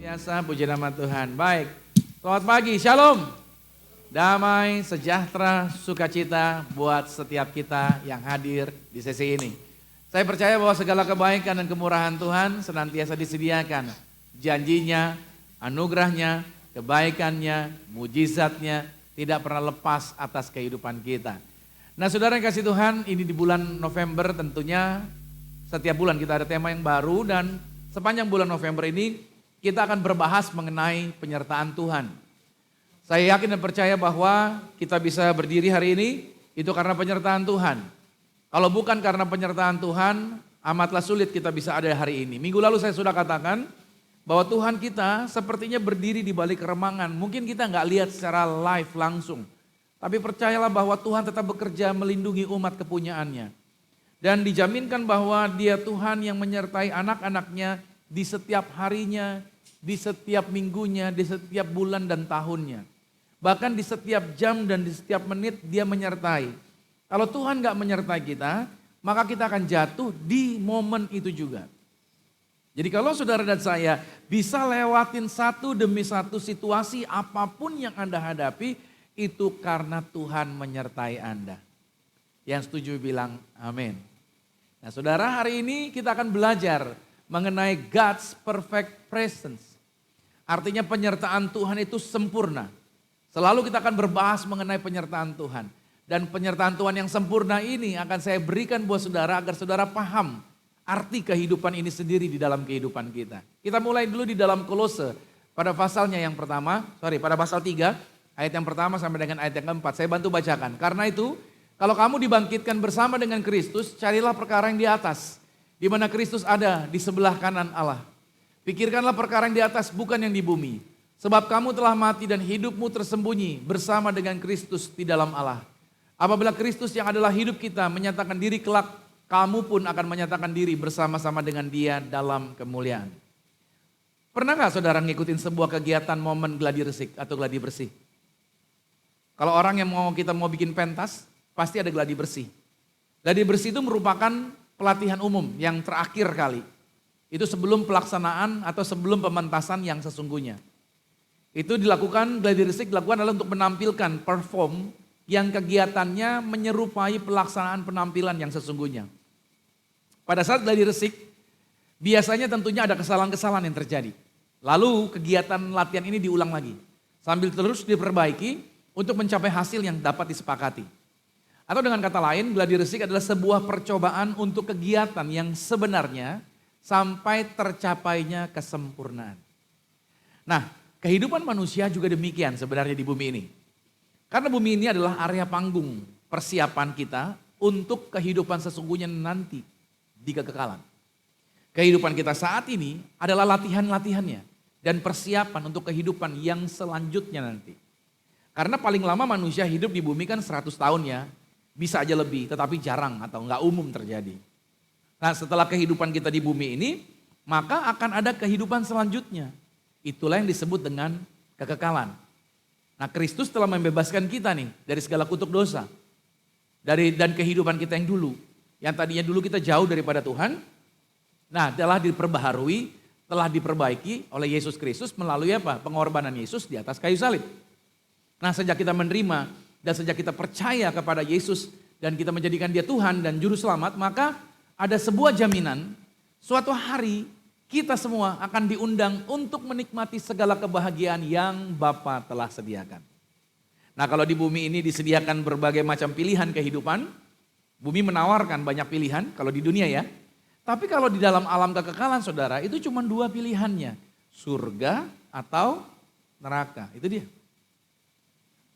Biasa, puji nama Tuhan. Baik, selamat pagi, shalom. Damai, sejahtera, sukacita buat setiap kita yang hadir di sesi ini. Saya percaya bahwa segala kebaikan dan kemurahan Tuhan senantiasa disediakan. Janjinya, anugerahnya, kebaikannya, mujizatnya tidak pernah lepas atas kehidupan kita. Nah saudara yang kasih Tuhan, ini di bulan November tentunya setiap bulan kita ada tema yang baru dan sepanjang bulan November ini kita akan berbahas mengenai penyertaan Tuhan. Saya yakin dan percaya bahwa kita bisa berdiri hari ini itu karena penyertaan Tuhan. Kalau bukan karena penyertaan Tuhan, amatlah sulit kita bisa ada hari ini. Minggu lalu saya sudah katakan bahwa Tuhan kita sepertinya berdiri di balik keremangan. Mungkin kita nggak lihat secara live langsung. Tapi percayalah bahwa Tuhan tetap bekerja melindungi umat kepunyaannya. Dan dijaminkan bahwa Dia Tuhan yang menyertai anak-anaknya di setiap harinya, di setiap minggunya, di setiap bulan dan tahunnya. Bahkan di setiap jam dan di setiap menit Dia menyertai. Kalau Tuhan gak menyertai kita, maka kita akan jatuh di momen itu juga. Jadi kalau saudara dan saya bisa lewatin satu demi satu situasi apapun yang Anda hadapi, itu karena Tuhan menyertai Anda. Yang setuju bilang amin. Nah saudara, hari ini kita akan belajar mengenai God's perfect presence. Artinya penyertaan Tuhan itu sempurna. Selalu kita akan berbahas mengenai penyertaan Tuhan. Dan penyertaan Tuhan yang sempurna ini akan saya berikan buat saudara agar saudara paham arti kehidupan ini sendiri di dalam kehidupan kita. Kita mulai dulu di dalam Kolose pada pasalnya yang pertama, pada pasal 3 ayat yang pertama sampai dengan ayat yang keempat. Saya bantu bacakan. Karena itu kalau kamu dibangkitkan bersama dengan Kristus, carilah perkara yang di atas. Di mana Kristus ada di sebelah kanan Allah. Pikirkanlah perkara yang di atas bukan yang di bumi. Sebab kamu telah mati dan hidupmu tersembunyi bersama dengan Kristus di dalam Allah. Apabila Kristus yang adalah hidup kita menyatakan diri kelak, kamu pun akan menyatakan diri bersama-sama dengan Dia dalam kemuliaan. Pernah gak saudara ngikutin sebuah kegiatan momen gladi resik atau gladi bersih? Kalau orang yang kita mau bikin pentas, pasti ada gladi bersih. Gladi bersih itu merupakan pelatihan umum yang terakhir kali. Itu sebelum pelaksanaan atau sebelum pementasan yang sesungguhnya. Itu dilakukan, gladi resik dilakukan adalah untuk menampilkan perform yang kegiatannya menyerupai pelaksanaan penampilan yang sesungguhnya. Pada saat gladi resik, biasanya tentunya ada kesalahan-kesalahan yang terjadi. Lalu kegiatan latihan ini diulang lagi. Sambil terus diperbaiki untuk mencapai hasil yang dapat disepakati. Atau dengan kata lain, gladi resik adalah sebuah percobaan untuk kegiatan yang sebenarnya sampai tercapainya kesempurnaan. Nah, kehidupan manusia juga demikian sebenarnya di bumi ini. Karena bumi ini adalah area panggung persiapan kita untuk kehidupan sesungguhnya nanti di kekekalan. Kehidupan kita saat ini adalah latihan-latihannya dan persiapan untuk kehidupan yang selanjutnya nanti. Karena paling lama manusia hidup di bumi kan 100 tahun ya, bisa aja lebih tetapi jarang atau enggak umum terjadi. Nah setelah kehidupan kita di bumi ini, maka akan ada kehidupan selanjutnya. Itulah yang disebut dengan kekekalan. Nah Kristus telah membebaskan kita nih dari segala kutuk dosa. Dan kehidupan kita yang dulu. Yang tadinya dulu kita jauh daripada Tuhan. Nah telah diperbaharui, telah diperbaiki oleh Yesus Kristus melalui apa? Pengorbanan Yesus di atas kayu salib. Nah sejak kita menerima dan sejak kita percaya kepada Yesus dan kita menjadikan Dia Tuhan dan Juru Selamat, maka ada sebuah jaminan suatu hari kita semua akan diundang untuk menikmati segala kebahagiaan yang Bapa telah sediakan. Nah kalau di bumi ini disediakan berbagai macam pilihan kehidupan, bumi menawarkan banyak pilihan kalau di dunia ya. Tapi kalau di dalam alam kekekalan saudara itu cuma 2 pilihannya, surga atau neraka, itu dia.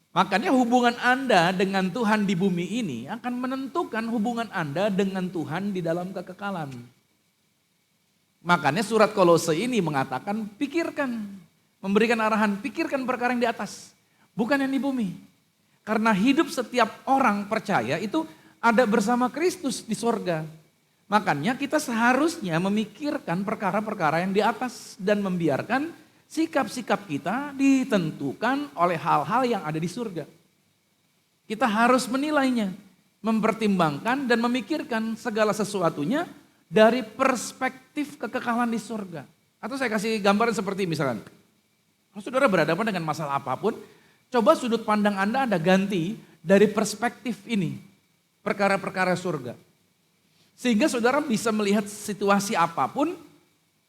Makanya hubungan Anda dengan Tuhan di bumi ini akan menentukan hubungan Anda dengan Tuhan di dalam kekekalan. Makanya surat Kolose ini mengatakan pikirkan, memberikan arahan, pikirkan perkara yang di atas, bukan yang di bumi. Karena hidup setiap orang percaya itu ada bersama Kristus di sorga. Makanya kita seharusnya memikirkan perkara-perkara yang di atas dan membiarkan sikap-sikap kita ditentukan oleh hal-hal yang ada di surga. Kita harus menilainya, mempertimbangkan dan memikirkan segala sesuatunya dari perspektif kekekalan di surga. Atau saya kasih gambaran seperti misalkan, kalau saudara berhadapan dengan masalah apapun, coba sudut pandang Anda ganti dari perspektif ini, perkara-perkara surga. Sehingga saudara bisa melihat situasi apapun,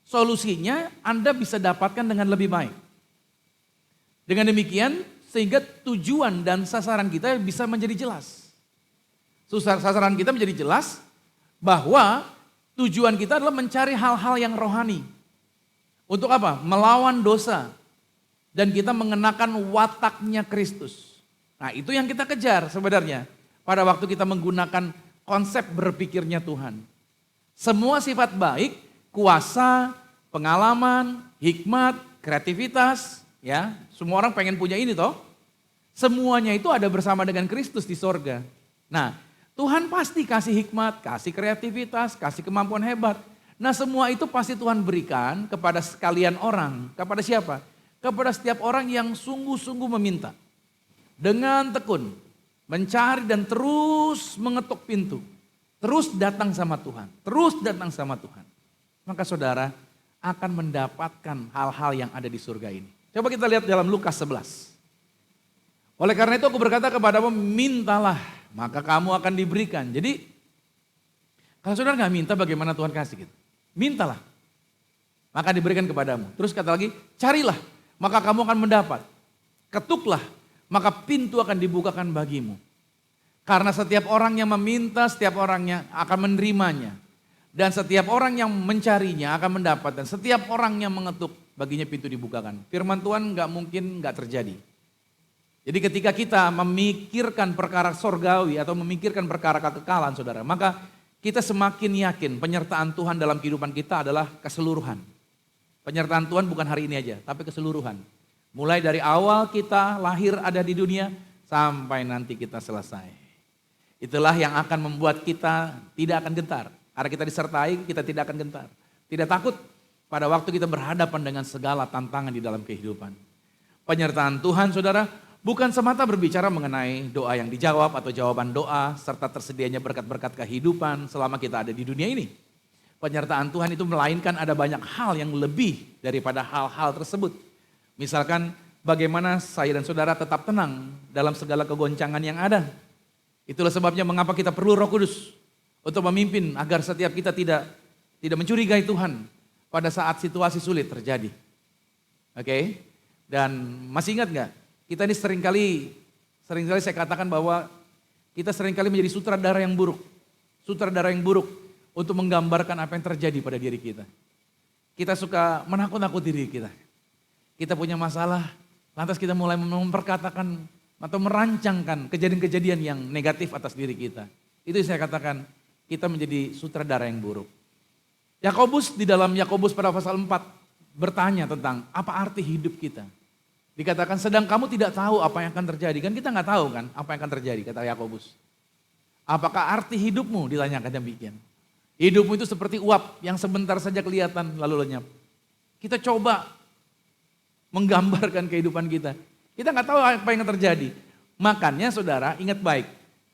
solusinya Anda bisa dapatkan dengan lebih baik. Dengan demikian, sehingga tujuan dan sasaran kita bisa menjadi jelas. Sasaran kita menjadi jelas bahwa tujuan kita adalah mencari hal-hal yang rohani. Untuk apa? Melawan dosa. Dan kita mengenakan wataknya Kristus. Nah itu yang kita kejar sebenarnya. Pada waktu kita menggunakan konsep berpikirnya Tuhan. Semua sifat baik, kuasa, pengalaman, hikmat, kreativitas. Ya, semua orang pengen punya ini toh. Semuanya itu ada bersama dengan Kristus di sorga. Nah Tuhan pasti kasih hikmat, kasih kreativitas, kasih kemampuan hebat. Nah semua itu pasti Tuhan berikan kepada sekalian orang. Kepada siapa? Kepada setiap orang yang sungguh-sungguh meminta. Dengan tekun, mencari dan terus mengetuk pintu. Terus datang sama Tuhan, terus datang sama Tuhan. Maka saudara akan mendapatkan hal-hal yang ada di surga ini. Coba kita lihat dalam Lukas 11. Oleh karena itu aku berkata kepadamu, mintalah maka kamu akan diberikan. Jadi kalau saudara nggak minta bagaimana Tuhan kasih gitu? Mintalah, maka diberikan kepadamu. Terus kata lagi, carilah, maka kamu akan mendapat. Ketuklah, maka pintu akan dibukakan bagimu. Karena setiap orang yang meminta, setiap orangnya akan menerimanya. Dan setiap orang yang mencarinya akan mendapat. Dan setiap orang yang mengetuk, baginya pintu dibukakan. Firman Tuhan nggak mungkin nggak terjadi. Jadi ketika kita memikirkan perkara sorgawi atau memikirkan perkara kekekalan saudara, maka kita semakin yakin penyertaan Tuhan dalam kehidupan kita adalah keseluruhan. Penyertaan Tuhan bukan hari ini aja, tapi keseluruhan. Mulai dari awal kita lahir ada di dunia, sampai nanti kita selesai. Itulah yang akan membuat kita tidak akan gentar. Karena kita disertai, kita tidak akan gentar. Tidak takut pada waktu kita berhadapan dengan segala tantangan di dalam kehidupan. Penyertaan Tuhan saudara, bukan semata berbicara mengenai doa yang dijawab atau jawaban doa serta tersedianya berkat-berkat kehidupan selama kita ada di dunia ini. Penyertaan Tuhan itu melainkan ada banyak hal yang lebih daripada hal-hal tersebut. Misalkan bagaimana saya dan saudara tetap tenang dalam segala kegoncangan yang ada. Itulah sebabnya mengapa kita perlu Roh Kudus untuk memimpin agar setiap kita tidak mencurigai Tuhan pada saat situasi sulit terjadi. Oke? Dan masih ingat gak? Kita ini seringkali saya katakan bahwa kita seringkali menjadi sutradara yang buruk. Sutradara yang buruk untuk menggambarkan apa yang terjadi pada diri kita. Kita suka menakut-nakuti diri kita. Kita punya masalah, lantas kita mulai memperkatakan atau merancangkan kejadian-kejadian yang negatif atas diri kita. Itu yang saya katakan, kita menjadi sutradara yang buruk. Yakobus di dalam Yakobus pada pasal 4 bertanya tentang apa arti hidup kita. Dikatakan sedang kamu tidak tahu apa yang akan terjadi. Kan kita nggak tahu kan apa yang akan terjadi, kata Yakobus. Apakah arti hidupmu, ditanyakan demikian. Hidupmu itu seperti uap yang sebentar saja kelihatan lalu lenyap. Kita coba menggambarkan kehidupan kita. Kita nggak tahu apa yang akan terjadi. Makanya saudara ingat baik,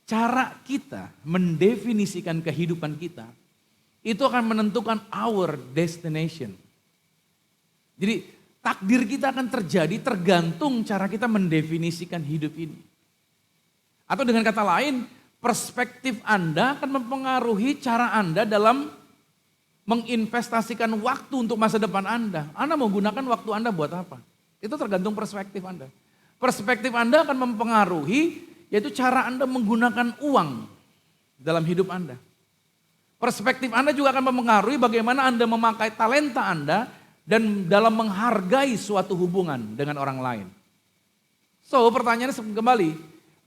cara kita mendefinisikan kehidupan kita itu akan menentukan our destination. Jadi takdir kita akan terjadi tergantung cara kita mendefinisikan hidup ini. Atau dengan kata lain, perspektif Anda akan mempengaruhi cara Anda dalam menginvestasikan waktu untuk masa depan Anda. Anda mau gunakan waktu Anda buat apa? Itu tergantung perspektif Anda. Perspektif Anda akan mempengaruhi yaitu cara Anda menggunakan uang dalam hidup Anda. Perspektif Anda juga akan mempengaruhi bagaimana Anda memakai talenta Anda dan dalam menghargai suatu hubungan dengan orang lain. So pertanyaannya kembali,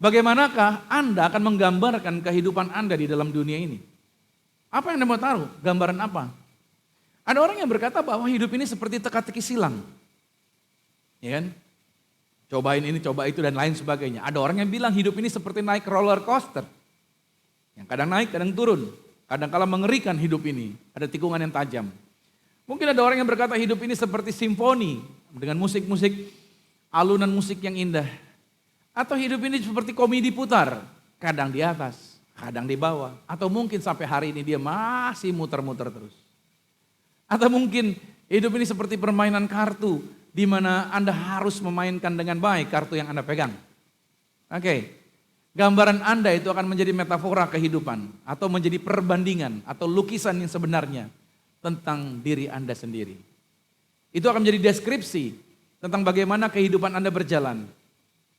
bagaimanakah Anda akan menggambarkan kehidupan Anda di dalam dunia ini? Apa yang Anda mau taruh? Gambaran apa? Ada orang yang berkata bahwa hidup ini seperti teka-teki silang. Ya kan? Cobain ini, coba itu dan lain sebagainya. Ada orang yang bilang hidup ini seperti naik roller coaster. Yang kadang naik, kadang turun. Kadang-kala mengerikan hidup ini. Ada tikungan yang tajam. Mungkin ada orang yang berkata hidup ini seperti simfoni dengan musik-musik, alunan musik yang indah. Atau hidup ini seperti komedi putar, kadang di atas, kadang di bawah. Atau mungkin sampai hari ini dia masih muter-muter terus. Atau mungkin Hidup ini seperti permainan kartu, di mana Anda harus memainkan dengan baik kartu yang Anda pegang. Oke, gambaran Anda itu akan menjadi metafora kehidupan, atau menjadi perbandingan, atau lukisan yang sebenarnya tentang diri Anda sendiri. Itu akan menjadi deskripsi tentang bagaimana kehidupan Anda berjalan.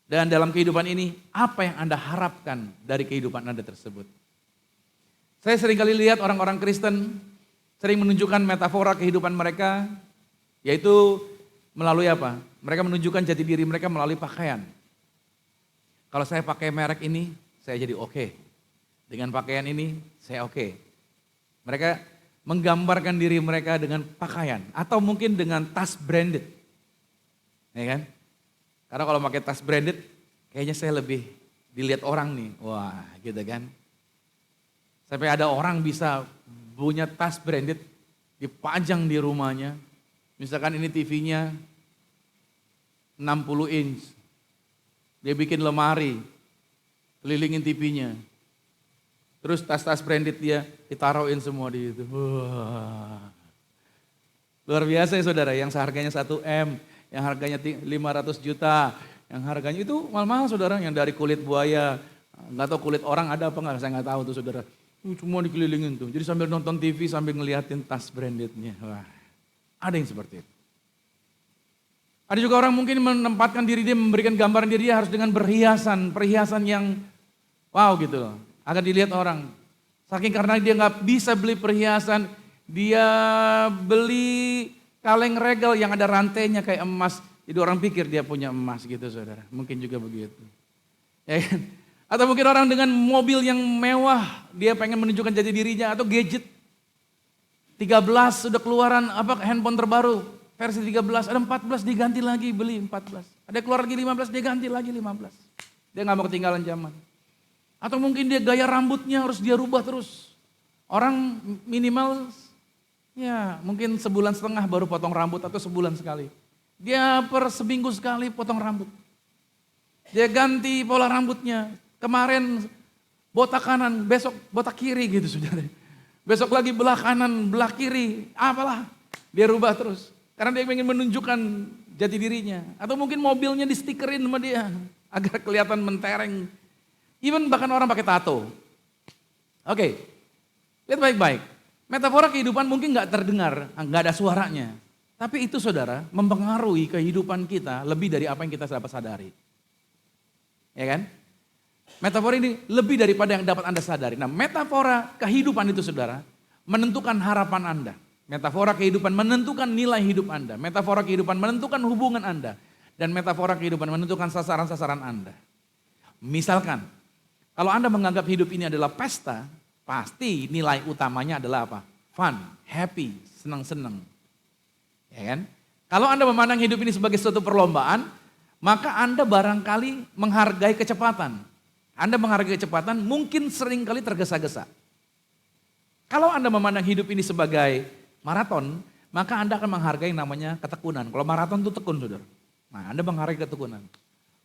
Dan dalam kehidupan ini, apa yang Anda harapkan dari kehidupan Anda tersebut. Saya seringkali lihat orang-orang Kristen sering menunjukkan metafora kehidupan mereka, yaitu melalui apa? Mereka menunjukkan jati diri mereka melalui pakaian. Kalau saya pakai merek ini, saya jadi oke. Dengan pakaian ini, saya oke. Mereka menggambarkan diri mereka dengan pakaian, atau mungkin dengan tas branded. Ya kan? Karena kalau pakai tas branded, kayaknya saya lebih dilihat orang nih. Wah, gitu kan. Sampai ada orang bisa punya tas branded, dipajang di rumahnya. Misalkan ini TV-nya 60 inch. Dia bikin lemari, kelilingin TV-nya. Terus tas-tas branded dia ditaruhin semua di situ. Wah. Luar biasa ya saudara, yang seharganya 1M. Yang harganya 500 juta, yang harganya itu mahal-mahal saudara, yang dari kulit buaya, nggak tahu kulit orang ada apa nggak, saya nggak tahu tuh saudara. Cuma dikelilingin tuh, jadi sambil nonton TV sambil ngeliatin tas brandednya. Wah, ada yang seperti itu. Ada juga orang mungkin menempatkan diri dia, memberikan gambaran diri dia harus dengan perhiasan yang wow gitu loh, agar dilihat orang. Saking karena dia nggak bisa beli perhiasan, dia beli kaleng regal yang ada rantainya kayak emas. Jadi orang pikir dia punya emas gitu saudara. Mungkin juga begitu. Ya kan? Atau mungkin orang dengan mobil yang mewah. Dia pengen menunjukkan jati dirinya. Atau gadget. 13 sudah keluaran handphone terbaru. Versi 13. Ada 14 diganti lagi beli 14. Ada keluar lagi 15 dia ganti lagi 15. Dia gak mau ketinggalan zaman. Atau mungkin dia gaya rambutnya harus dia rubah terus. Orang minimal ya mungkin sebulan setengah baru potong rambut atau sebulan sekali. Dia per seminggu sekali potong rambut. Dia ganti pola rambutnya. Kemarin botak kanan, besok botak kiri gitu saudara. Besok lagi belah kanan, belah kiri, apalah. Dia rubah terus. Karena dia ingin menunjukkan jati dirinya. Atau mungkin mobilnya di stikerin sama dia. Agar kelihatan mentereng. Even bahkan orang pakai tato. Oke, lihat baik-baik. Metafora kehidupan mungkin gak terdengar, gak ada suaranya. Tapi itu saudara mempengaruhi kehidupan kita lebih dari apa yang kita dapat sadari. Ya kan? Metafora ini lebih daripada yang dapat Anda sadari. Nah metafora kehidupan itu saudara menentukan harapan Anda. Metafora kehidupan menentukan nilai hidup Anda. Metafora kehidupan menentukan hubungan Anda. Dan metafora kehidupan menentukan sasaran-sasaran Anda. Misalkan, kalau Anda menganggap hidup ini adalah pesta, pasti nilai utamanya adalah apa? Fun, happy, senang-senang. Ya kan? Kalau Anda memandang hidup ini sebagai suatu perlombaan, maka Anda barangkali menghargai kecepatan. Anda menghargai kecepatan mungkin seringkali tergesa-gesa. Kalau Anda memandang hidup ini sebagai maraton, maka Anda akan menghargai namanya ketekunan. Kalau maraton itu tekun saudara. Nah Anda menghargai ketekunan.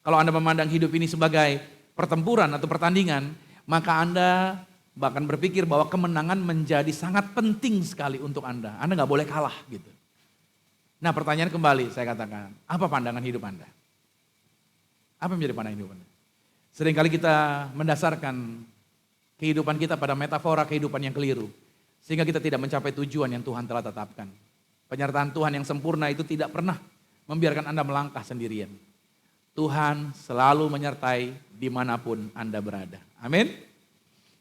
Kalau Anda memandang hidup ini sebagai pertempuran atau pertandingan, maka Anda bahkan berpikir bahwa kemenangan menjadi sangat penting sekali untuk Anda. Anda gak boleh kalah gitu. Nah pertanyaan kembali saya katakan, apa pandangan hidup Anda? Apa yang menjadi pandangan hidup Anda? Seringkali kita mendasarkan kehidupan kita pada metafora kehidupan yang keliru. Sehingga kita tidak mencapai tujuan yang Tuhan telah tetapkan. Penyertaan Tuhan yang sempurna itu tidak pernah membiarkan Anda melangkah sendirian. Tuhan selalu menyertai dimanapun Anda berada. Amin.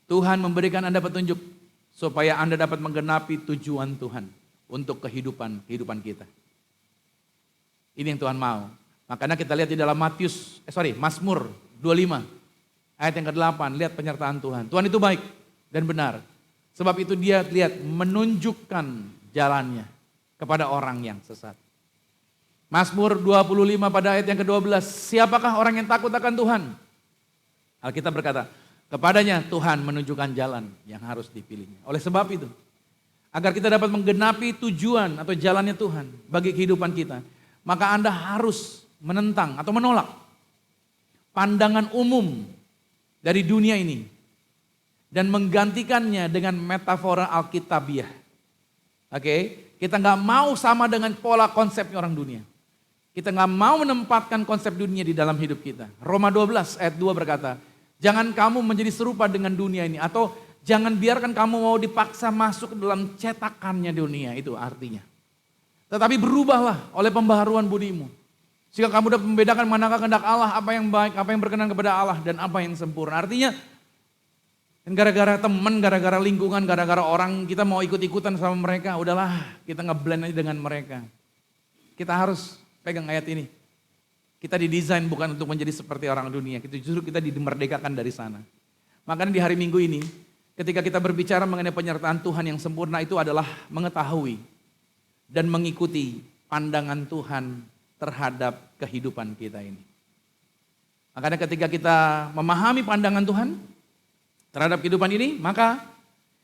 Tuhan memberikan Anda petunjuk supaya Anda dapat menggenapi tujuan Tuhan untuk kehidupan kita. Ini yang Tuhan mau. Makanya kita lihat di dalam Mazmur 25 ayat yang ke-8, lihat penyertaan Tuhan. Tuhan itu baik dan benar. Sebab itu dia lihat menunjukkan jalannya kepada orang yang sesat. Mazmur 25 pada ayat yang ke-12, siapakah orang yang takut akan Tuhan? Alkitab berkata, kepadanya Tuhan menunjukkan jalan yang harus dipilihnya. Oleh sebab itu, agar kita dapat menggenapi tujuan atau jalannya Tuhan bagi kehidupan kita, maka Anda harus menentang atau menolak pandangan umum dari dunia ini dan menggantikannya dengan metafora Alkitabiah. Oke, kita nggak mau sama dengan pola konsepnya orang dunia. Kita nggak mau menempatkan konsep dunia di dalam hidup kita. Roma 12 ayat 2 berkata, jangan kamu menjadi serupa dengan dunia ini. Atau jangan biarkan kamu mau dipaksa masuk ke dalam cetakannya dunia, itu artinya. Tetapi berubahlah oleh pembaharuan budimu. Sehingga kamu dapat membedakan manakah kehendak Allah, apa yang baik, apa yang berkenan kepada Allah, dan apa yang sempurna. Artinya, gara-gara teman, gara-gara lingkungan, gara-gara orang, kita mau ikut-ikutan sama mereka, udahlah kita ngeblend aja dengan mereka. Kita harus pegang ayat ini. Kita didesain bukan untuk menjadi seperti orang dunia, justru kita dimerdekakan dari sana. Makanya di hari Minggu ini, ketika kita berbicara mengenai penyertaan Tuhan yang sempurna, itu adalah mengetahui dan mengikuti pandangan Tuhan terhadap kehidupan kita ini. Makanya ketika kita memahami pandangan Tuhan terhadap kehidupan ini, maka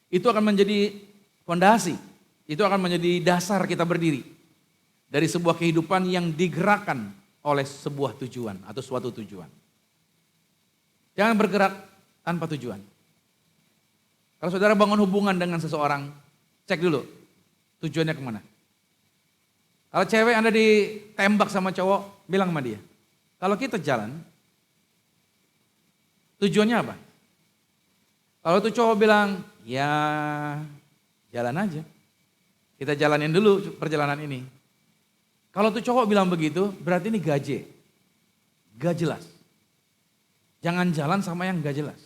itu akan menjadi fondasi, itu akan menjadi dasar kita berdiri dari sebuah kehidupan yang digerakkan oleh sebuah tujuan atau suatu tujuan. Jangan bergerak tanpa tujuan. Kalau saudara bangun hubungan dengan seseorang, cek dulu tujuannya kemana. Kalau cewek Anda ditembak sama cowok, bilang sama dia. Kalau kita jalan, tujuannya apa? Kalau tuh cowok bilang, ya jalan aja. Kita jalanin dulu perjalanan ini. Kalau tuh cowok bilang begitu, berarti ini gaje. Gak jelas. Jangan jalan sama yang gak jelas.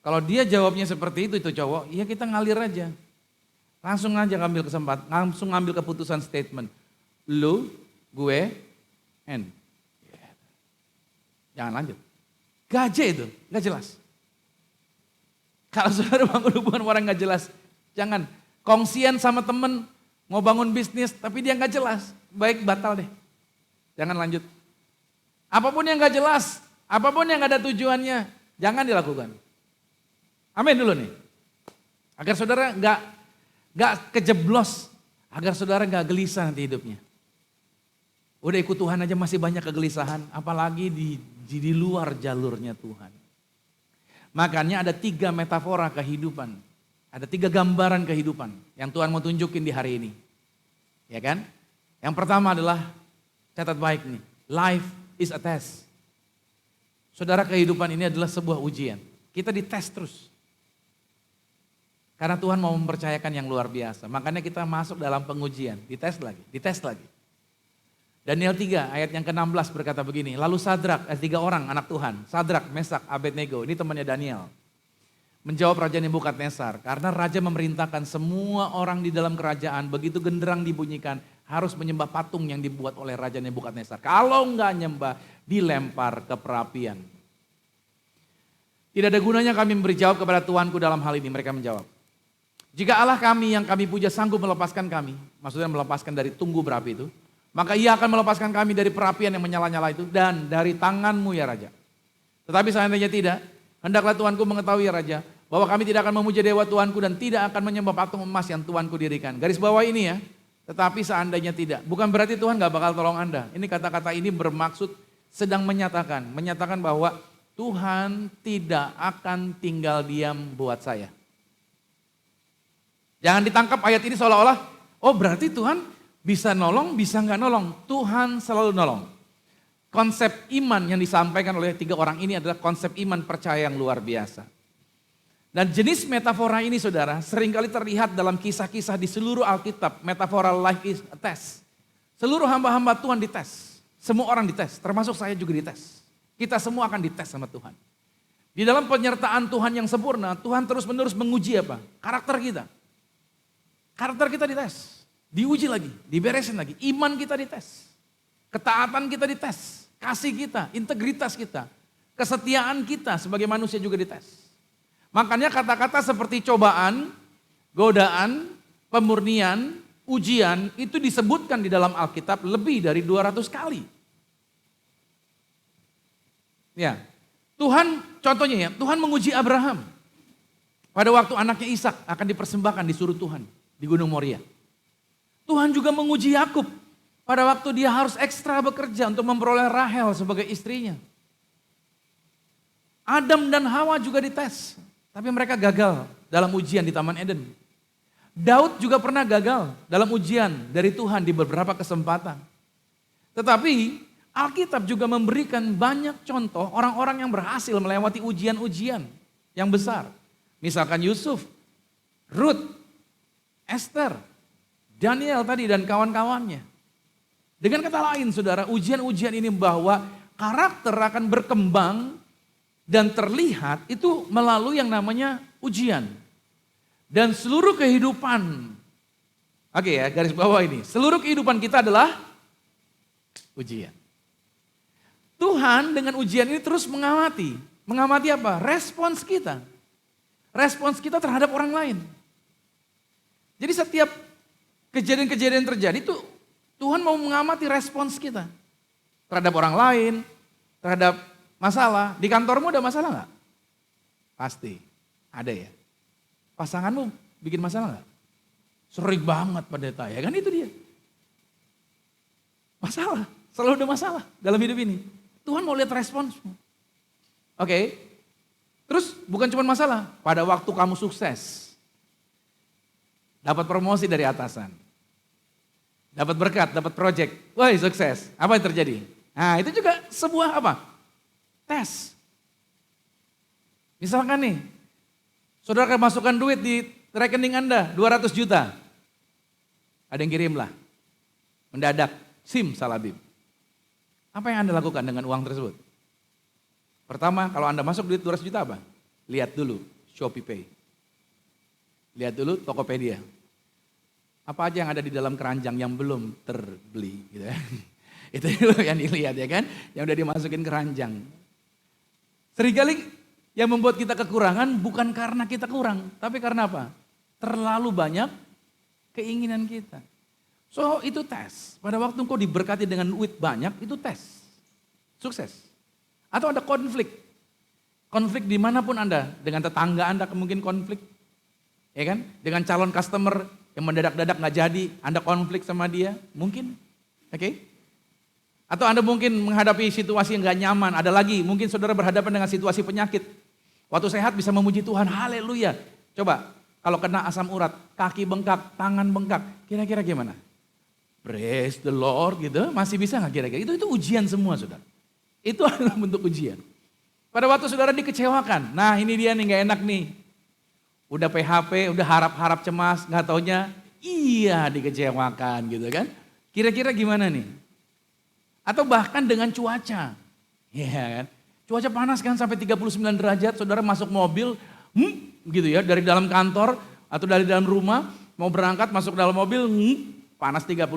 Kalau dia jawabnya seperti itu cowok, ya kita ngalir aja. Langsung aja ngambil kesempatan, langsung ngambil keputusan statement. Lu, gue, and. Jangan lanjut. Gaje itu, gak jelas. Kalau saudara bangun hubungan orang gak jelas, jangan. Kongsian sama temen, mau bangun bisnis, tapi dia gak jelas. Baik, batal deh. Jangan lanjut. Apapun yang gak jelas, apapun yang gak ada tujuannya, jangan dilakukan. Amin dulu nih. Agar saudara gak kejeblos, agar saudara gak gelisah nanti hidupnya. Udah ikut Tuhan aja masih banyak kegelisahan, apalagi di luar jalurnya Tuhan. Makanya ada 3 metafora kehidupan, ada 3 gambaran kehidupan yang Tuhan mau tunjukin di hari ini. Ya kan? Yang pertama adalah, catat baik nih, life is a test. Saudara, kehidupan ini adalah sebuah ujian. Kita dites terus. Karena Tuhan mau mempercayakan yang luar biasa. Makanya kita masuk dalam pengujian. Dites lagi, dites lagi. Daniel 3 ayat yang ke-16 berkata begini. Lalu Sadrak, 3 orang anak Tuhan. Sadrak, Mesak, Abednego. Ini temannya Daniel. Menjawab Raja Nebukadnezar. Karena Raja memerintahkan semua orang di dalam kerajaan. Begitu genderang dibunyikan. Harus menyembah patung yang dibuat oleh Raja Nebukadnezar. Kalau enggak nyembah, dilempar ke perapian. Tidak ada gunanya kami memberi jawab kepada Tuanku dalam hal ini. Mereka menjawab. Jika Allah kami yang kami puja sanggup melepaskan kami, maksudnya melepaskan dari tunggu berapi itu, maka ia akan melepaskan kami dari perapian yang menyala-nyala itu dan dari tanganmu ya Raja. Tetapi seandainya tidak, hendaklah Tuanku mengetahui ya Raja, bahwa kami tidak akan memuja dewa Tuanku dan tidak akan menyembah patung emas yang Tuanku dirikan. Garis bawah ini ya, tetapi seandainya tidak. Bukan berarti Tuhan gak bakal tolong Anda. Ini kata-kata ini bermaksud sedang menyatakan bahwa Tuhan tidak akan tinggal diam buat saya. Jangan ditangkap ayat ini seolah-olah, oh berarti Tuhan bisa nolong, bisa nggak nolong. Tuhan selalu nolong. Konsep iman yang disampaikan oleh 3 orang ini adalah konsep iman percaya yang luar biasa. Dan jenis metafora ini saudara seringkali terlihat dalam kisah-kisah di seluruh Alkitab. Metafora life is a test. Seluruh hamba-hamba Tuhan dites. Semua orang dites, termasuk saya juga dites. Kita semua akan dites sama Tuhan. Di dalam penyertaan Tuhan yang sempurna, Tuhan terus-menerus menguji apa? Karakter kita. Karakter kita dites, diuji lagi, diberesin lagi. Iman kita dites, ketaatan kita dites, kasih kita, integritas kita, kesetiaan kita sebagai manusia juga dites. Makanya kata-kata seperti cobaan, godaan, pemurnian, ujian itu disebutkan di dalam Alkitab lebih dari 200 kali. Ya, Tuhan contohnya ya, Tuhan menguji Abraham. Pada waktu anaknya Ishak akan dipersembahkan disuruh Tuhan di Gunung Moria. Tuhan juga menguji Yakub pada waktu dia harus ekstra bekerja untuk memperoleh Rahel sebagai istrinya. Adam dan Hawa juga dites, tapi mereka gagal dalam ujian di Taman Eden. Daud juga pernah gagal dalam ujian dari Tuhan di beberapa kesempatan. Tetapi Alkitab juga memberikan banyak contoh orang-orang yang berhasil melewati ujian-ujian yang besar. Misalkan Yusuf, Ruth, Esther, Daniel tadi dan kawan-kawannya. Dengan kata lain saudara, ujian-ujian ini bahwa karakter akan berkembang dan terlihat itu melalui yang namanya ujian. Dan seluruh kehidupan, oke ya garis bawah ini, seluruh kehidupan kita adalah ujian. Tuhan dengan ujian ini terus mengamati. Mengamati apa? Respons kita. Respons kita terhadap orang lain. Jadi setiap kejadian-kejadian terjadi itu Tuhan mau mengamati respons kita. Terhadap orang lain, terhadap masalah. Di kantormu ada masalah nggak? Pasti, ada ya. Pasanganmu bikin masalah nggak? Sering banget pendeta, ya kan itu dia. Masalah, selalu ada masalah dalam hidup ini. Tuhan mau lihat responsmu. Oke, terus bukan cuma masalah, pada waktu kamu sukses, dapat promosi dari atasan, dapat berkat, dapat project, wah sukses, apa yang terjadi? Nah itu juga sebuah apa? Tes. Misalkan nih, saudara akan masukkan duit di rekening Anda, 200 juta. Ada yang kirim lah, mendadak, SIM salah BIM. Apa yang Anda lakukan dengan uang tersebut? Pertama, kalau Anda masuk duit 200 juta apa? Lihat dulu ShopeePay. Lihat dulu Tokopedia. Apa aja yang ada di dalam keranjang yang belum terbeli gitu ya. Itu yang dilihat ya kan, yang udah dimasukin keranjang. Seringkali yang membuat kita kekurangan bukan karena kita kurang, tapi karena apa? Terlalu banyak keinginan kita. So itu tes. Pada waktu engkau diberkati dengan duit banyak, itu tes. Sukses. Atau ada konflik. Konflik dimanapun Anda. Dengan tetangga Anda mungkin konflik. Ya kan? Dengan calon customer yang mendadak-dadak gak jadi. Anda konflik sama dia. Mungkin. Oke? Atau Anda mungkin menghadapi situasi yang gak nyaman. Ada lagi. Mungkin saudara berhadapan dengan situasi penyakit. Waktu sehat bisa memuji Tuhan. Haleluya. Coba. Kalau kena asam urat. Kaki bengkak. Tangan bengkak. Kira-kira gimana? Praise the Lord gitu. Masih bisa gak kira-kira? Itu ujian semua saudara. Itu adalah bentuk ujian. Pada waktu saudara dikecewakan, nah ini dia nih gak enak nih. Udah PHP, udah harap-harap cemas, gak taunya iya dikecewakan gitu kan. Kira-kira gimana nih? Atau bahkan dengan cuaca. Iya kan. Cuaca panas kan sampai 39 derajat, saudara masuk mobil, gitu ya, dari dalam kantor atau dari dalam rumah, mau berangkat masuk dalam mobil, panas 39.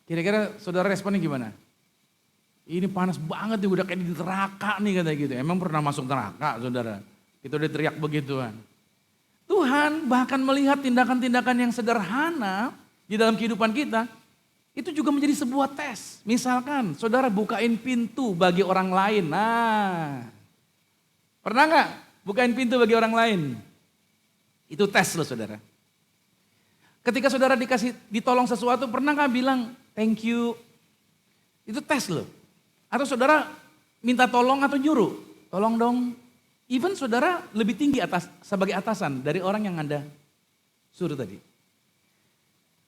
Kira-kira saudara responnya gimana? Ini panas banget nih, udah kayak di neraka nih kata gitu. Emang pernah masuk neraka saudara? Itu udah teriak begituan. Tuhan bahkan melihat tindakan-tindakan yang sederhana di dalam kehidupan kita, itu juga menjadi sebuah tes. Misalkan saudara bukain pintu bagi orang lain. Nah, pernah gak bukain pintu bagi orang lain? Itu tes loh saudara. Ketika saudara ditolong sesuatu, pernah gak bilang thank you? Itu tes loh. Atau saudara minta tolong atau nyuruh, tolong dong. Even saudara lebih tinggi sebagai atasan dari orang yang Anda suruh tadi.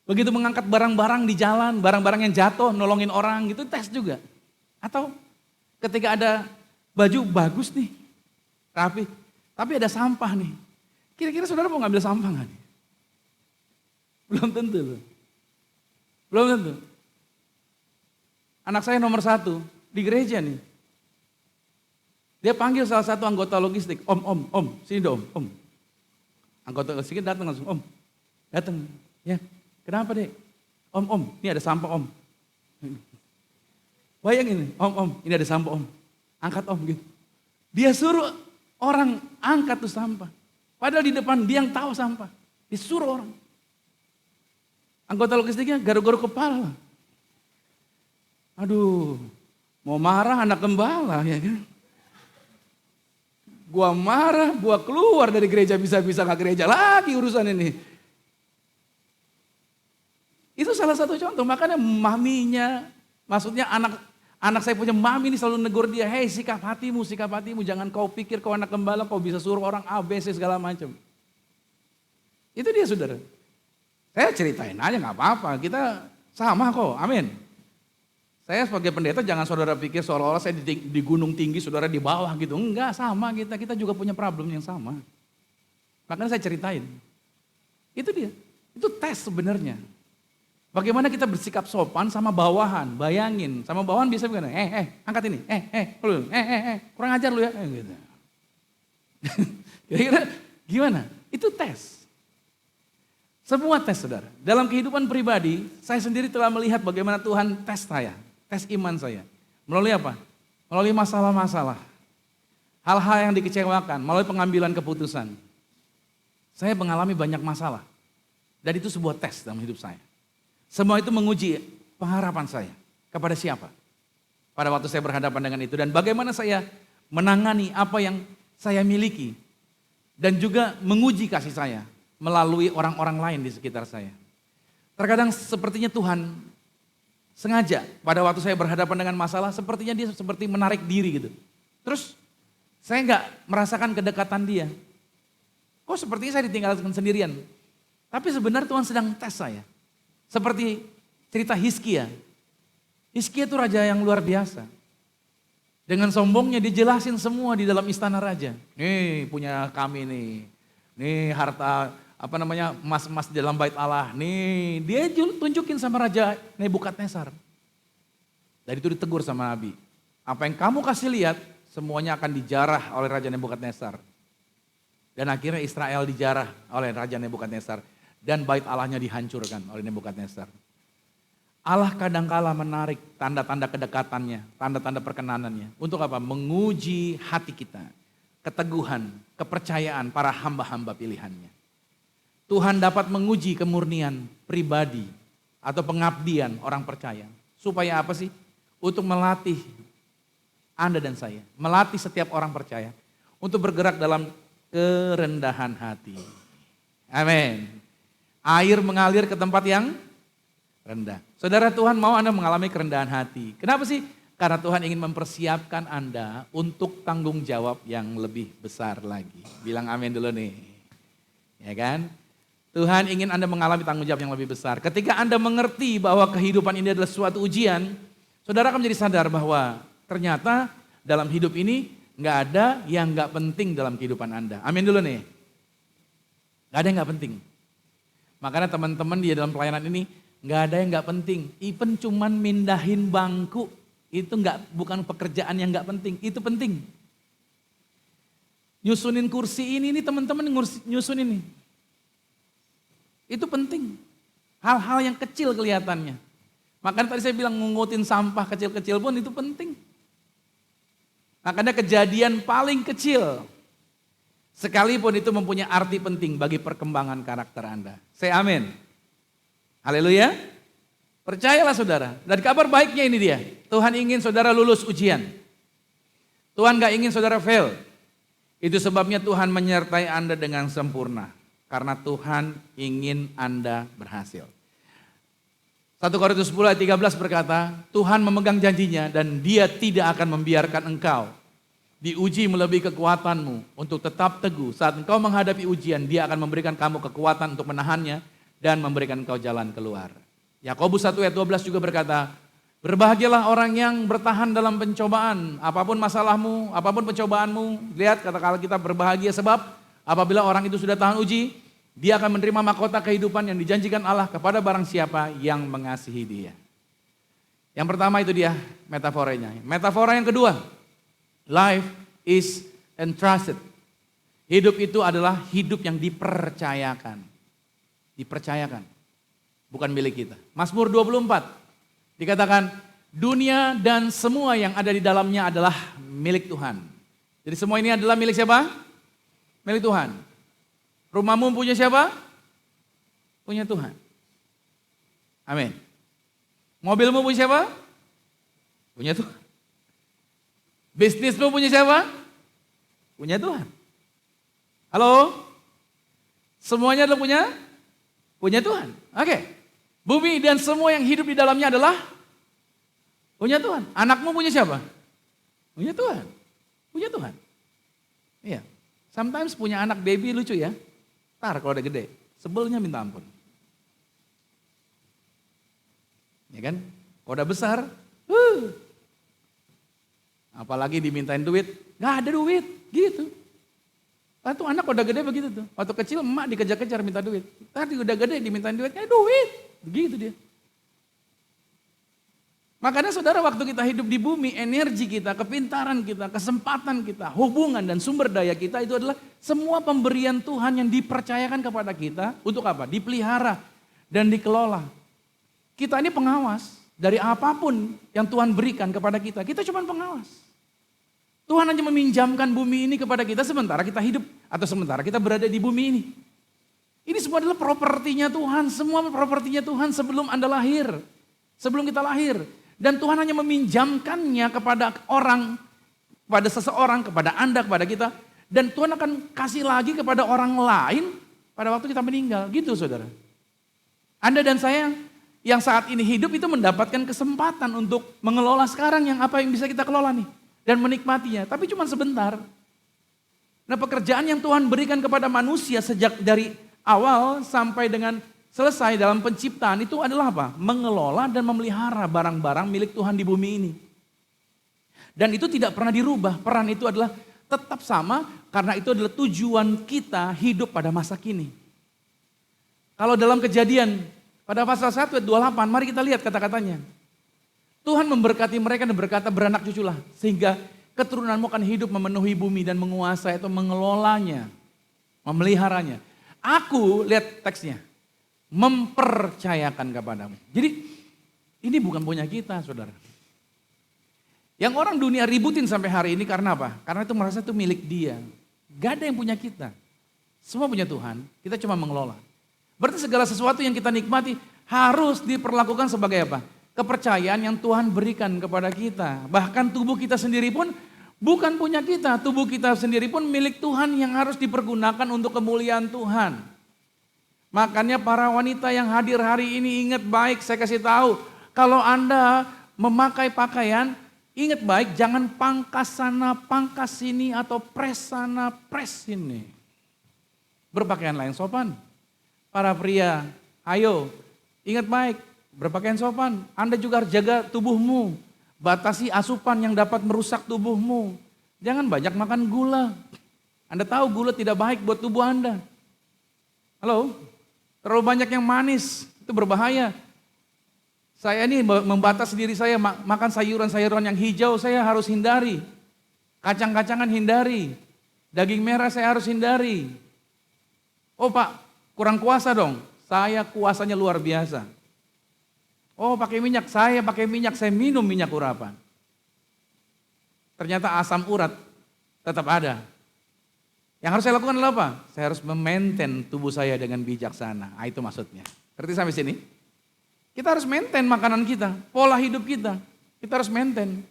Begitu mengangkat barang-barang di jalan, barang-barang yang jatuh, nolongin orang gitu, tes juga. Atau ketika ada baju bagus nih, rapi, tapi ada sampah nih. Kira-kira saudara mau ngambil sampah nggak nih? Belum tentu loh. Belum tentu. Anak saya nomor 1 di gereja nih. Dia panggil salah satu anggota logistik, om, sini dong, om. Anggota logistik datang langsung, om, datang, ya, kenapa dek? Om, ini ada sampah om. Bayangin, om, ini ada sampah om, angkat om gitu. Dia suruh orang angkat tuh sampah. Padahal di depan dia yang tahu sampah, disuruh orang. Anggota logistiknya garu-garu kepala. Aduh, mau marah anak gembala ya kan. Gua marah, gua keluar dari gereja, bisa-bisa gak gereja lagi urusan ini. Itu salah satu contoh, makanya maminya, maksudnya anak saya punya mami ini selalu negur dia, hei sikap hatimu, jangan kau pikir kau anak gembala, kau bisa suruh orang A, B, C segala macam. Itu dia saudara. Saya ceritain aja nggak apa-apa, kita sama kok, amin. Saya sebagai pendeta jangan saudara pikir seolah-olah saya di gunung tinggi, saudara di bawah gitu. Enggak, sama kita juga punya problem yang sama. Makanya saya ceritain. Itu dia, itu tes sebenarnya. Bagaimana kita bersikap sopan sama bawahan, bayangin. Sama bawahan bisa begini, angkat ini, kurang ajar lu ya. Gitu. Kira-kira gimana? Itu tes. Semua tes saudara. Dalam kehidupan pribadi, saya sendiri telah melihat bagaimana Tuhan tes saya. Tes iman saya. Melalui apa? Melalui masalah-masalah. Hal-hal yang dikecewakan, melalui pengambilan keputusan. Saya mengalami banyak masalah. Dan itu sebuah tes dalam hidup saya. Semua itu menguji pengharapan saya. Kepada siapa? Pada waktu saya berhadapan dengan itu. Dan bagaimana saya menangani apa yang saya miliki. Dan juga menguji kasih saya. Melalui orang-orang lain di sekitar saya. Terkadang sepertinya Tuhan sengaja pada waktu saya berhadapan dengan masalah, sepertinya dia seperti menarik diri gitu. Terus saya nggak merasakan kedekatan dia. Kok sepertinya saya ditinggalkan sendirian. Tapi sebenarnya Tuhan sedang tes saya. Seperti cerita Hizkia. Hizkia itu raja yang luar biasa. Dengan sombongnya dijelasin semua di dalam istana raja. Nih punya kami nih. Nih harta emas-emas di dalam bait Allah. Nih, dia tunjukin sama Raja Nebukadnezar. Dan itu ditegur sama Nabi. Apa yang kamu kasih lihat, semuanya akan dijarah oleh Raja Nebukadnezar. Dan akhirnya Israel dijarah oleh Raja Nebukadnezar. Dan bait Allahnya dihancurkan oleh Nebukadnezar. Allah kadangkala menarik tanda-tanda kedekatannya, tanda-tanda perkenanannya. Untuk apa? Menguji hati kita. Keteguhan, kepercayaan para hamba-hamba pilihannya. Tuhan dapat menguji kemurnian pribadi atau pengabdian orang percaya. Supaya apa sih? Untuk melatih Anda dan saya. Melatih setiap orang percaya. Untuk bergerak dalam kerendahan hati. Amin. Air mengalir ke tempat yang rendah. Saudara, Tuhan mau Anda mengalami kerendahan hati. Kenapa sih? Karena Tuhan ingin mempersiapkan Anda untuk tanggung jawab yang lebih besar lagi. Bilang amin dulu nih. Ya kan? Tuhan ingin Anda mengalami tanggung jawab yang lebih besar. Ketika Anda mengerti bahwa kehidupan ini adalah suatu ujian, saudara akan menjadi sadar bahwa ternyata dalam hidup ini nggak ada yang nggak penting dalam kehidupan Anda. Amin dulu nih. Nggak ada yang nggak penting. Makanya teman-teman di dalam pelayanan ini nggak ada yang nggak penting. Even cuman mindahin bangku itu bukan pekerjaan yang nggak penting. Itu penting. Nyusunin kursi ini teman-teman nyusun ini. Itu penting. Hal-hal yang kecil kelihatannya. Makanya tadi saya bilang mengutin sampah kecil-kecil pun itu penting. Makanya kejadian paling kecil. Sekalipun itu mempunyai arti penting bagi perkembangan karakter Anda. Saya amin. Haleluya. Percayalah saudara. Dan kabar baiknya ini dia. Tuhan ingin saudara lulus ujian. Tuhan gak ingin saudara fail. Itu sebabnya Tuhan menyertai Anda dengan sempurna. Karena Tuhan ingin Anda berhasil. 1 Korintus 10 ayat 13 berkata, Tuhan memegang janjinya dan dia tidak akan membiarkan engkau diuji melebihi kekuatanmu untuk tetap teguh. Saat engkau menghadapi ujian, dia akan memberikan kamu kekuatan untuk menahannya dan memberikan engkau jalan keluar. Yakobus 1 ayat 12 juga berkata, berbahagialah orang yang bertahan dalam pencobaan. Apapun masalahmu, apapun pencobaanmu, lihat kata-kata kita berbahagia sebab apabila orang itu sudah tahan uji, dia akan menerima mahkota kehidupan yang dijanjikan Allah kepada barang siapa yang mengasihi dia. Yang pertama itu dia metaforanya. Metafora yang kedua, life is entrusted. Hidup itu adalah hidup yang dipercayakan. Dipercayakan, bukan milik kita. Mazmur 24 dikatakan, dunia dan semua yang ada di dalamnya adalah milik Tuhan. Jadi semua ini adalah milik siapa? Milik Tuhan. Rumahmu punya siapa? Punya Tuhan. Amin. Mobilmu punya siapa? Punya Tuhan. Bisnismu punya siapa? Punya Tuhan. Halo? Semuanya adalah punya Tuhan. Oke. Bumi dan semua yang hidup di dalamnya adalah punya Tuhan. Anakmu punya siapa? Punya Tuhan. Punya Tuhan. Iya. Sometimes punya anak baby lucu ya. Ntar kalau udah gede, sebelnya minta ampun. ya kan? Kalau udah besar, apalagi dimintain duit, gak ada duit, gitu. Lalu anak udah gede begitu tuh. Waktu kecil emak dikejar-kejar minta duit. Tadi udah gede dimintain duit, duit. Begitu dia. Makanya saudara, waktu kita hidup di bumi, energi kita, kepintaran kita, kesempatan kita, hubungan dan sumber daya kita itu adalah semua pemberian Tuhan yang dipercayakan kepada kita untuk apa? Dipelihara dan dikelola. Kita ini pengawas dari apapun yang Tuhan berikan kepada kita. Kita cuma pengawas. Tuhan hanya meminjamkan bumi ini kepada kita sementara kita hidup atau sementara kita berada di bumi ini. Ini semua adalah propertinya Tuhan, semua propertinya Tuhan sebelum Anda lahir, sebelum kita lahir. Dan Tuhan hanya meminjamkannya kepada orang, kepada seseorang, kepada Anda, kepada kita. Dan Tuhan akan kasih lagi kepada orang lain pada waktu kita meninggal. Gitu saudara. Anda dan saya yang saat ini hidup itu mendapatkan kesempatan untuk mengelola sekarang yang apa yang bisa kita kelola nih. Dan menikmatinya, tapi cuma sebentar. Nah, pekerjaan yang Tuhan berikan kepada manusia sejak dari awal sampai dengan selesai dalam penciptaan itu adalah apa? Mengelola dan memelihara barang-barang milik Tuhan di bumi ini. Dan itu tidak pernah dirubah, peran itu adalah tetap sama karena itu adalah tujuan kita hidup pada masa kini. Kalau dalam Kejadian pada pasal 1 ayat 28, mari kita lihat kata-katanya. Tuhan memberkati mereka dan berkata, beranak cuculah sehingga keturunanmu akan hidup memenuhi bumi dan menguasai atau mengelolanya, memeliharanya. Aku, lihat teksnya, mempercayakan kepadamu. Jadi ini bukan punya kita saudara. Yang orang dunia ributin sampai hari ini karena apa? Karena itu merasa itu milik dia. Gak ada yang punya kita. Semua punya Tuhan, kita cuma mengelola. Berarti segala sesuatu yang kita nikmati harus diperlakukan sebagai apa? Kepercayaan yang Tuhan berikan kepada kita. Bahkan tubuh kita sendiri pun bukan punya kita. Tubuh kita sendiri pun milik Tuhan yang harus dipergunakan untuk kemuliaan Tuhan. Makanya para wanita yang hadir hari ini ingat baik, saya kasih tahu. Kalau Anda memakai pakaian, ingat baik jangan pangkas sana, pangkas sini atau pres sana, pres sini. Berpakaianlah yang sopan. Para pria, ayo ingat baik. Berpakaian sopan, Anda juga harus jaga tubuhmu. Batasi asupan yang dapat merusak tubuhmu. Jangan banyak makan gula. Anda tahu gula tidak baik buat tubuh Anda. Halo? Terlalu banyak yang manis, itu berbahaya. Saya ini membatasi diri saya, makan sayuran-sayuran yang hijau saya harus hindari. Kacang-kacangan hindari. Daging merah saya harus hindari. Oh Pak, kurang kuasa dong. Saya kuasanya luar biasa. Oh pakai minyak, saya minum minyak urapan. Ternyata asam urat tetap ada. Yang harus saya lakukan adalah apa? Saya harus memaintain tubuh saya dengan bijaksana. Nah, itu maksudnya. Ngerti sampai sini? Kita harus maintain makanan kita, pola hidup kita. Kita harus maintain.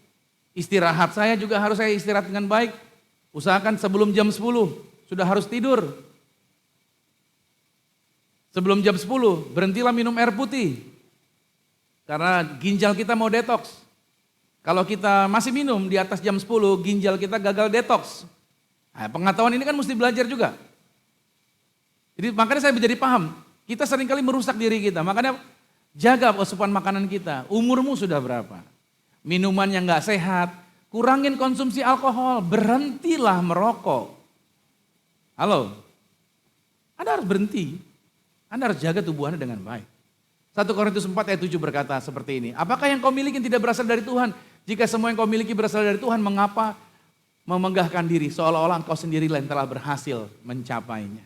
Istirahat saya juga harus saya istirahat dengan baik. Usahakan sebelum jam 10 sudah harus tidur. Sebelum jam 10 berhentilah minum air putih. Karena ginjal kita mau detox. Kalau kita masih minum di atas jam 10, ginjal kita gagal detox. Nah, pengetahuan ini kan mesti belajar juga. Jadi makanya saya menjadi paham, kita seringkali merusak diri kita. Makanya jaga asupan makanan kita. Umurmu sudah berapa? Minuman yang gak sehat, kurangin konsumsi alkohol, berhentilah merokok. Halo? Anda harus berhenti. Anda harus jaga tubuh Anda dengan baik. 1 Korintus 4 ayat 7 berkata seperti ini. Apakah yang kau miliki tidak berasal dari Tuhan? Jika semua yang kau miliki berasal dari Tuhan, mengapa memegahkan diri seolah-olah engkau sendirilah yang telah berhasil mencapainya?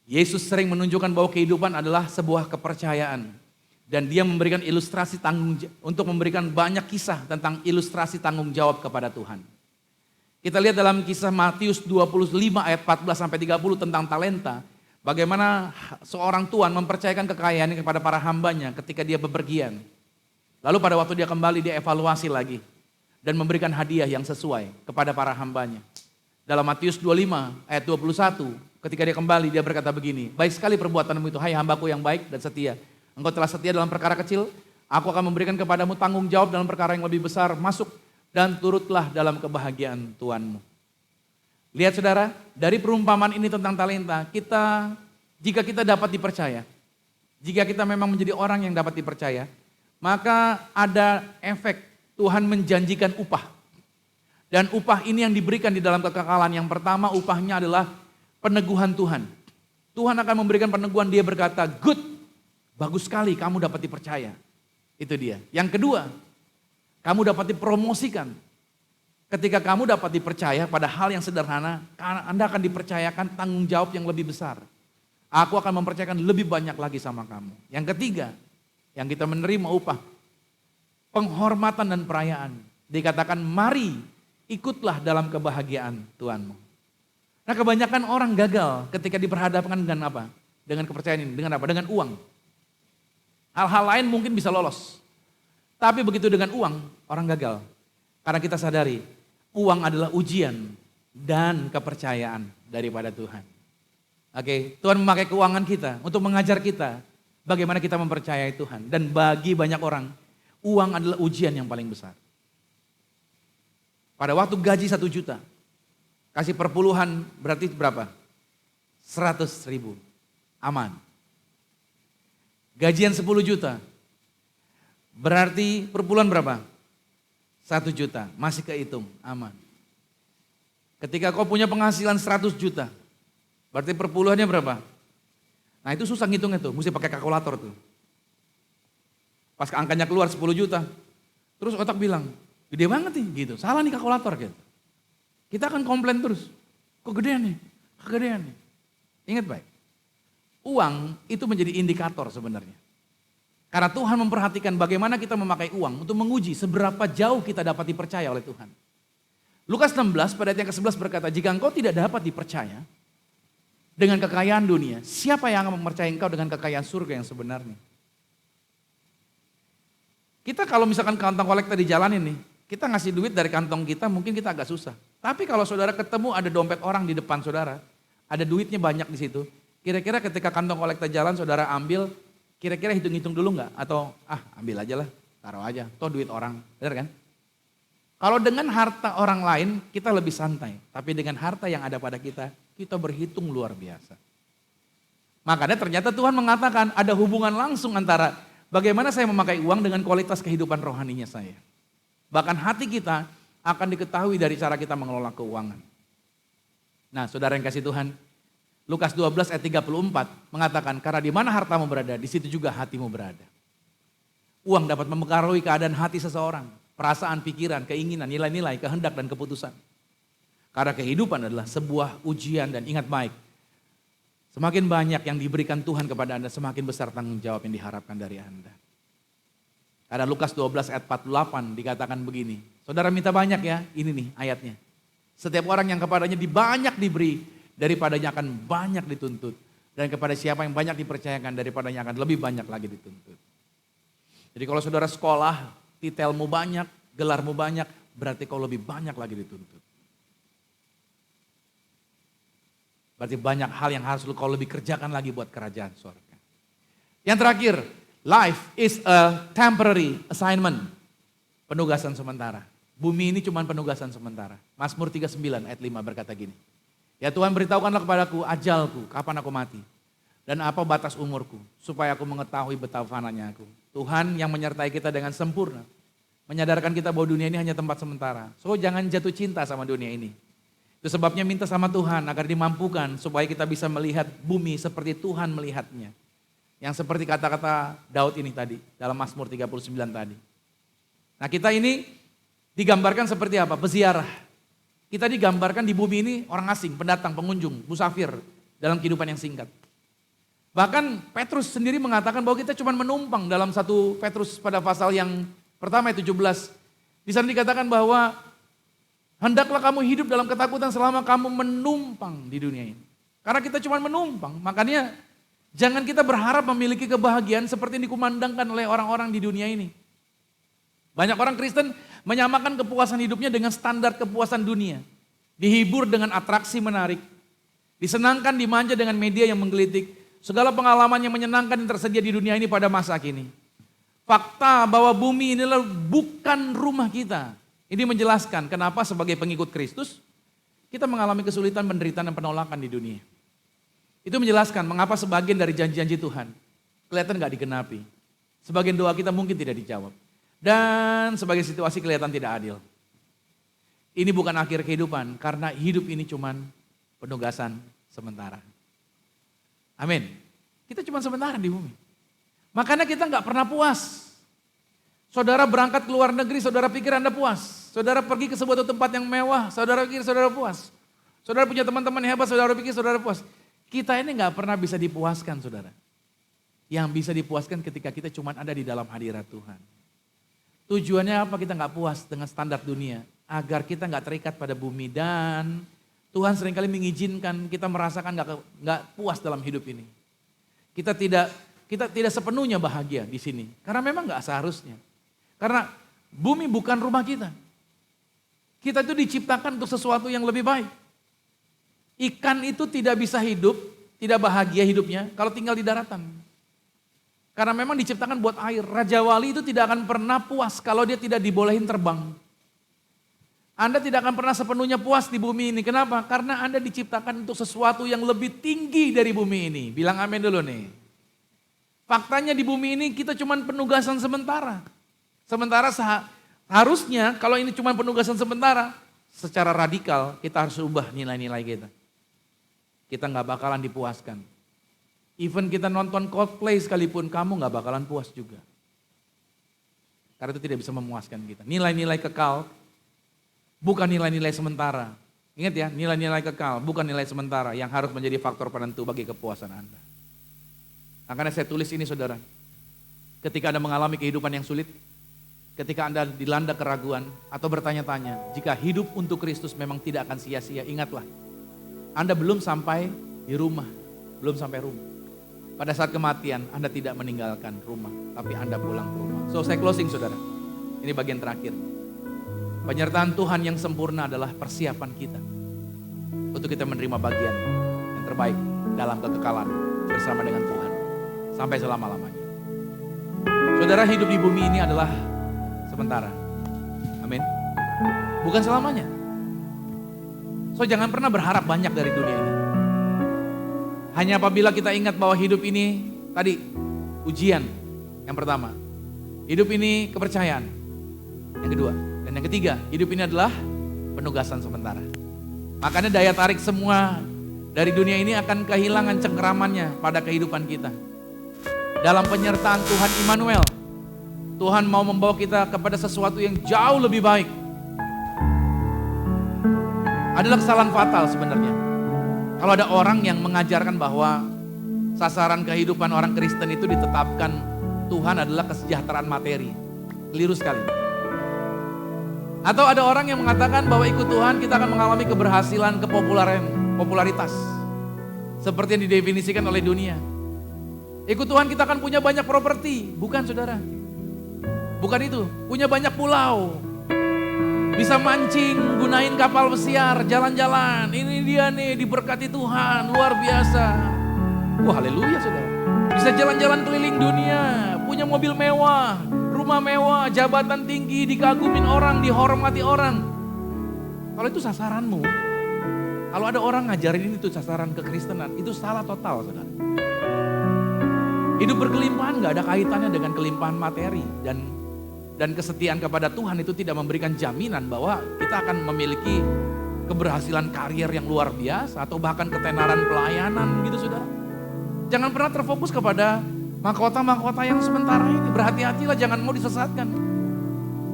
Yesus sering menunjukkan bahwa kehidupan adalah sebuah kepercayaan. Dan dia memberikan ilustrasi untuk memberikan banyak kisah tentang ilustrasi tanggung jawab kepada Tuhan. Kita lihat dalam kisah Matius 25 ayat 14 sampai 30 tentang talenta. Bagaimana seorang tuan mempercayakan kekayaannya kepada para hambanya ketika dia bepergian. Lalu pada waktu dia kembali dia evaluasi lagi. Dan memberikan hadiah yang sesuai kepada para hambanya. Dalam Matius 25 ayat 21 ketika dia kembali dia berkata begini. Baik sekali perbuatanmu itu, hai hambaku yang baik dan setia. Engkau telah setia dalam perkara kecil. Aku akan memberikan kepadamu tanggung jawab dalam perkara yang lebih besar. Masuk dan turutlah dalam kebahagiaan Tuhanmu. Lihat saudara, dari perumpamaan ini tentang talenta, jika kita dapat dipercaya, jika kita memang menjadi orang yang dapat dipercaya, maka ada efek Tuhan menjanjikan upah. Dan upah ini yang diberikan di dalam kekekalan. Yang pertama upahnya adalah peneguhan Tuhan. Tuhan akan memberikan peneguhan, dia berkata, good, bagus sekali kamu dapat dipercaya. Itu dia. Yang kedua, kamu dapat dipromosikan. Ketika kamu dapat dipercaya pada hal yang sederhana, Anda akan dipercayakan tanggung jawab yang lebih besar. Aku akan mempercayakan lebih banyak lagi sama kamu. Yang ketiga, yang kita menerima upah, penghormatan dan perayaan. Dikatakan mari ikutlah dalam kebahagiaan Tuhanmu. Nah kebanyakan orang gagal ketika diperhadapkan dengan apa? Dengan kepercayaan ini, dengan apa? Dengan uang. Hal-hal lain mungkin bisa lolos. Tapi begitu dengan uang, orang gagal. Karena kita sadari, uang adalah ujian dan kepercayaan daripada Tuhan. Oke, Tuhan memakai keuangan kita untuk mengajar kita bagaimana kita mempercayai Tuhan. Dan bagi banyak orang, uang adalah ujian yang paling besar. Pada waktu gaji 1 juta, kasih perpuluhan berarti berapa? 100.000, aman. Gajian 10 juta, berarti perpuluhan berapa? 1 juta, masih kehitung, aman. Ketika kau punya penghasilan 100 juta, berarti perpuluhannya berapa? Nah itu susah ngitungnya tuh, mesti pakai kalkulator tuh. Pas angkanya keluar 10 juta, terus otak bilang, gede banget nih gitu, salah nih kalkulator gitu. Kita akan komplain terus, kok gedean nih, kegedean nih. Ingat baik, uang itu menjadi indikator sebenarnya. Karena Tuhan memperhatikan bagaimana kita memakai uang untuk menguji seberapa jauh kita dapat dipercaya oleh Tuhan. Lukas 16 pada ayat yang ke-11 berkata, jika engkau tidak dapat dipercaya dengan kekayaan dunia, siapa yang akan mempercayai engkau dengan kekayaan surga yang sebenarnya? Kita kalau misalkan kantong kolektor di jalan ini, kita ngasih duit dari kantong kita mungkin kita agak susah. Tapi kalau saudara ketemu ada dompet orang di depan saudara, ada duitnya banyak di situ. Kira-kira ketika kantong kolektor jalan saudara ambil, kira-kira hitung-hitung dulu nggak? Atau ambil aja lah, taruh aja, toh duit orang, benar kan? Kalau dengan harta orang lain kita lebih santai, tapi dengan harta yang ada pada kita, kita berhitung luar biasa. Makanya ternyata Tuhan mengatakan ada hubungan langsung antara bagaimana saya memakai uang dengan kualitas kehidupan rohaninya saya. Bahkan hati kita akan diketahui dari cara kita mengelola keuangan. Nah saudara yang kasih Tuhan, Lukas 12 ayat 34 mengatakan, karena di mana hartamu berada, di situ juga hatimu berada. Uang dapat mempengaruhi keadaan hati seseorang, perasaan, pikiran, keinginan, nilai-nilai, kehendak dan keputusan. Karena kehidupan adalah sebuah ujian dan ingat baik, semakin banyak yang diberikan Tuhan kepada Anda, semakin besar tanggung jawab yang diharapkan dari Anda. Ada Lukas 12 ayat 48 dikatakan begini, saudara minta banyak ya, ini nih ayatnya. Setiap orang yang kepadanya banyak diberi, daripadanya akan banyak dituntut. Dan kepada siapa yang banyak dipercayakan, daripadanya akan lebih banyak lagi dituntut. Jadi kalau saudara sekolah, titelmu banyak, gelarmu banyak, berarti kau lebih banyak lagi dituntut. Berarti banyak hal yang harus kau lebih kerjakan lagi buat kerajaan surga. Yang terakhir, life is a temporary assignment. Penugasan sementara. Bumi ini cuma penugasan sementara. Mazmur 39 ayat 5 berkata gini. Ya Tuhan beritahukanlah kepadaku ajalku, kapan aku mati. Dan apa batas umurku, supaya aku mengetahui betapa fananya aku. Tuhan yang menyertai kita dengan sempurna. Menyadarkan kita bahwa dunia ini hanya tempat sementara. So jangan jatuh cinta sama dunia ini. Itu sebabnya minta sama Tuhan agar dimampukan supaya kita bisa melihat bumi seperti Tuhan melihatnya. Yang seperti kata-kata Daud ini tadi, dalam Mazmur 39 tadi. Nah kita ini digambarkan seperti apa? Peziarah. Kita digambarkan di bumi ini orang asing, pendatang, pengunjung, musafir dalam kehidupan yang singkat. Bahkan Petrus sendiri mengatakan bahwa kita cuma menumpang dalam 1 Petrus pada pasal yang pertama ayat 17. Di sana dikatakan bahwa hendaklah kamu hidup dalam ketakutan selama kamu menumpang di dunia ini. Karena kita cuma menumpang, makanya jangan kita berharap memiliki kebahagiaan seperti yang dikumandangkan oleh orang-orang di dunia ini. Banyak orang Kristen menyamakan kepuasan hidupnya dengan standar kepuasan dunia. Dihibur dengan atraksi menarik. Disenangkan, dimanja dengan media yang menggelitik. Segala pengalaman yang menyenangkan yang tersedia di dunia ini pada masa kini. Fakta bahwa bumi inilah bukan rumah kita. Ini menjelaskan kenapa sebagai pengikut Kristus kita mengalami kesulitan, penderitaan dan penolakan di dunia. Itu menjelaskan mengapa sebagian dari janji-janji Tuhan kelihatan gak digenapi. Sebagian doa kita mungkin tidak dijawab. Dan sebagian situasi kelihatan tidak adil. Ini bukan akhir kehidupan, karena hidup ini cuman penugasan sementara. Amin. Kita cuma sementara di bumi. Makanya kita nggak pernah puas. Saudara berangkat ke luar negeri, saudara pikir Anda puas. Saudara pergi ke sebuah tempat yang mewah, saudara pikir saudara puas. Saudara punya teman-teman hebat, saudara pikir saudara puas. Kita ini nggak pernah bisa dipuaskan, saudara. Yang bisa dipuaskan ketika kita cuma ada di dalam hadirat Tuhan. Tujuannya apa kita nggak puas dengan standar dunia? Agar kita nggak terikat pada bumi, dan Tuhan seringkali mengizinkan kita merasakan nggak puas dalam hidup ini. Kita tidak sepenuhnya bahagia di sini, karena memang nggak seharusnya. Karena bumi bukan rumah kita. Kita itu diciptakan untuk sesuatu yang lebih baik. Ikan itu tidak bisa hidup, tidak bahagia hidupnya kalau tinggal di daratan. Karena memang diciptakan buat air. Raja Wali itu tidak akan pernah puas kalau dia tidak dibolehin terbang. Anda tidak akan pernah sepenuhnya puas di bumi ini. Kenapa? Karena Anda diciptakan untuk sesuatu yang lebih tinggi dari bumi ini. Bilang amin dulu nih. Faktanya di bumi ini kita cuma penugasan sementara. Sementara harusnya kalau ini cuma penugasan sementara, secara radikal kita harus ubah nilai-nilai kita. Kita nggak bakalan dipuaskan. Even kita nonton Coldplay sekalipun, kamu gak bakalan puas juga. Karena itu tidak bisa memuaskan kita. Nilai-nilai kekal, bukan nilai-nilai sementara. Ingat ya, nilai-nilai kekal, bukan nilai sementara yang harus menjadi faktor penentu bagi kepuasan Anda. Makanya saya tulis ini saudara. Ketika Anda mengalami kehidupan yang sulit, ketika Anda dilanda keraguan atau bertanya-tanya, jika hidup untuk Kristus memang tidak akan sia-sia, ingatlah. Anda belum sampai di rumah, belum sampai rumah. Pada saat kematian, Anda tidak meninggalkan rumah, tapi Anda pulang ke rumah. So, saya closing saudara. Ini bagian terakhir. Penyertaan Tuhan yang sempurna adalah persiapan kita untuk kita menerima bagian yang terbaik dalam kekekalan bersama dengan Tuhan sampai selama-lamanya. Saudara, hidup di bumi ini adalah sementara. Amin. Bukan selamanya. So, jangan pernah berharap banyak dari dunia ini. Hanya apabila kita ingat bahwa hidup ini tadi ujian yang pertama. Hidup ini kepercayaan yang kedua. Dan yang ketiga, hidup ini adalah penugasan sementara. Makanya daya tarik semua dari dunia ini akan kehilangan cengkeramannya pada kehidupan kita. Dalam penyertaan Tuhan Immanuel, Tuhan mau membawa kita kepada sesuatu yang jauh lebih baik. Adalah kesalahan fatal sebenarnya. Kalau ada orang yang mengajarkan bahwa sasaran kehidupan orang Kristen itu ditetapkan Tuhan adalah kesejahteraan materi. Keliru sekali. Atau ada orang yang mengatakan bahwa ikut Tuhan kita akan mengalami keberhasilan, popularitas. Seperti yang didefinisikan oleh dunia. Ikut Tuhan kita akan punya banyak properti. Bukan saudara. Bukan itu. Punya banyak pulau. Bisa mancing, gunain kapal pesiar, jalan-jalan. Ini dia nih, diberkati Tuhan, luar biasa. Wah, haleluya saudara. Bisa jalan-jalan keliling dunia, punya mobil mewah, rumah mewah, jabatan tinggi, dikagumin orang, dihormati orang. Kalau itu sasaranmu, kalau ada orang ngajarin ini itu sasaran kekristenan, itu salah total saudara. Hidup berkelimpahan gak ada kaitannya dengan kelimpahan materi dan kesetiaan kepada Tuhan itu tidak memberikan jaminan bahwa kita akan memiliki keberhasilan karier yang luar biasa atau bahkan ketenaran pelayanan gitu saudara. Jangan pernah terfokus kepada mahkota-mahkota yang sementara ini. Berhati-hatilah jangan mau disesatkan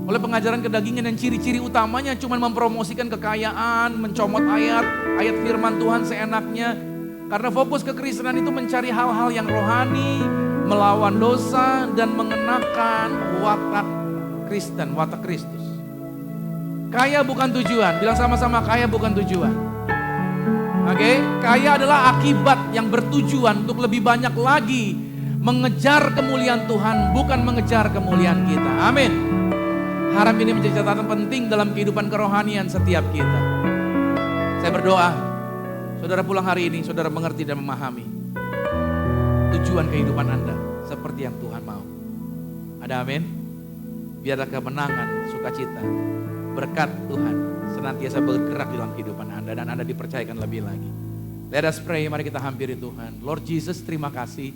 oleh pengajaran kedagingan yang ciri-ciri utamanya cuma mempromosikan kekayaan, mencomot ayat firman Tuhan seenaknya. Karena fokus kekristenan itu mencari hal-hal yang rohani, melawan dosa dan mengenakan watak Kristen, watak Kristus. Kaya bukan tujuan, bilang sama-sama kaya bukan tujuan. Oke, kaya adalah akibat yang bertujuan untuk lebih banyak lagi mengejar kemuliaan Tuhan, bukan mengejar kemuliaan kita. Amin. Harap ini menjadi catatan penting dalam kehidupan kerohanian setiap kita. Saya berdoa, saudara pulang hari ini, saudara mengerti dan memahami tujuan kehidupan Anda seperti yang Tuhan mau. Ada amin? Biarlah kemenangan, sukacita, berkat Tuhan senantiasa bergerak dalam kehidupan Anda dan Anda dipercayakan lebih lagi. Let us pray, mari kita hampiri Tuhan. Lord Jesus, terima kasih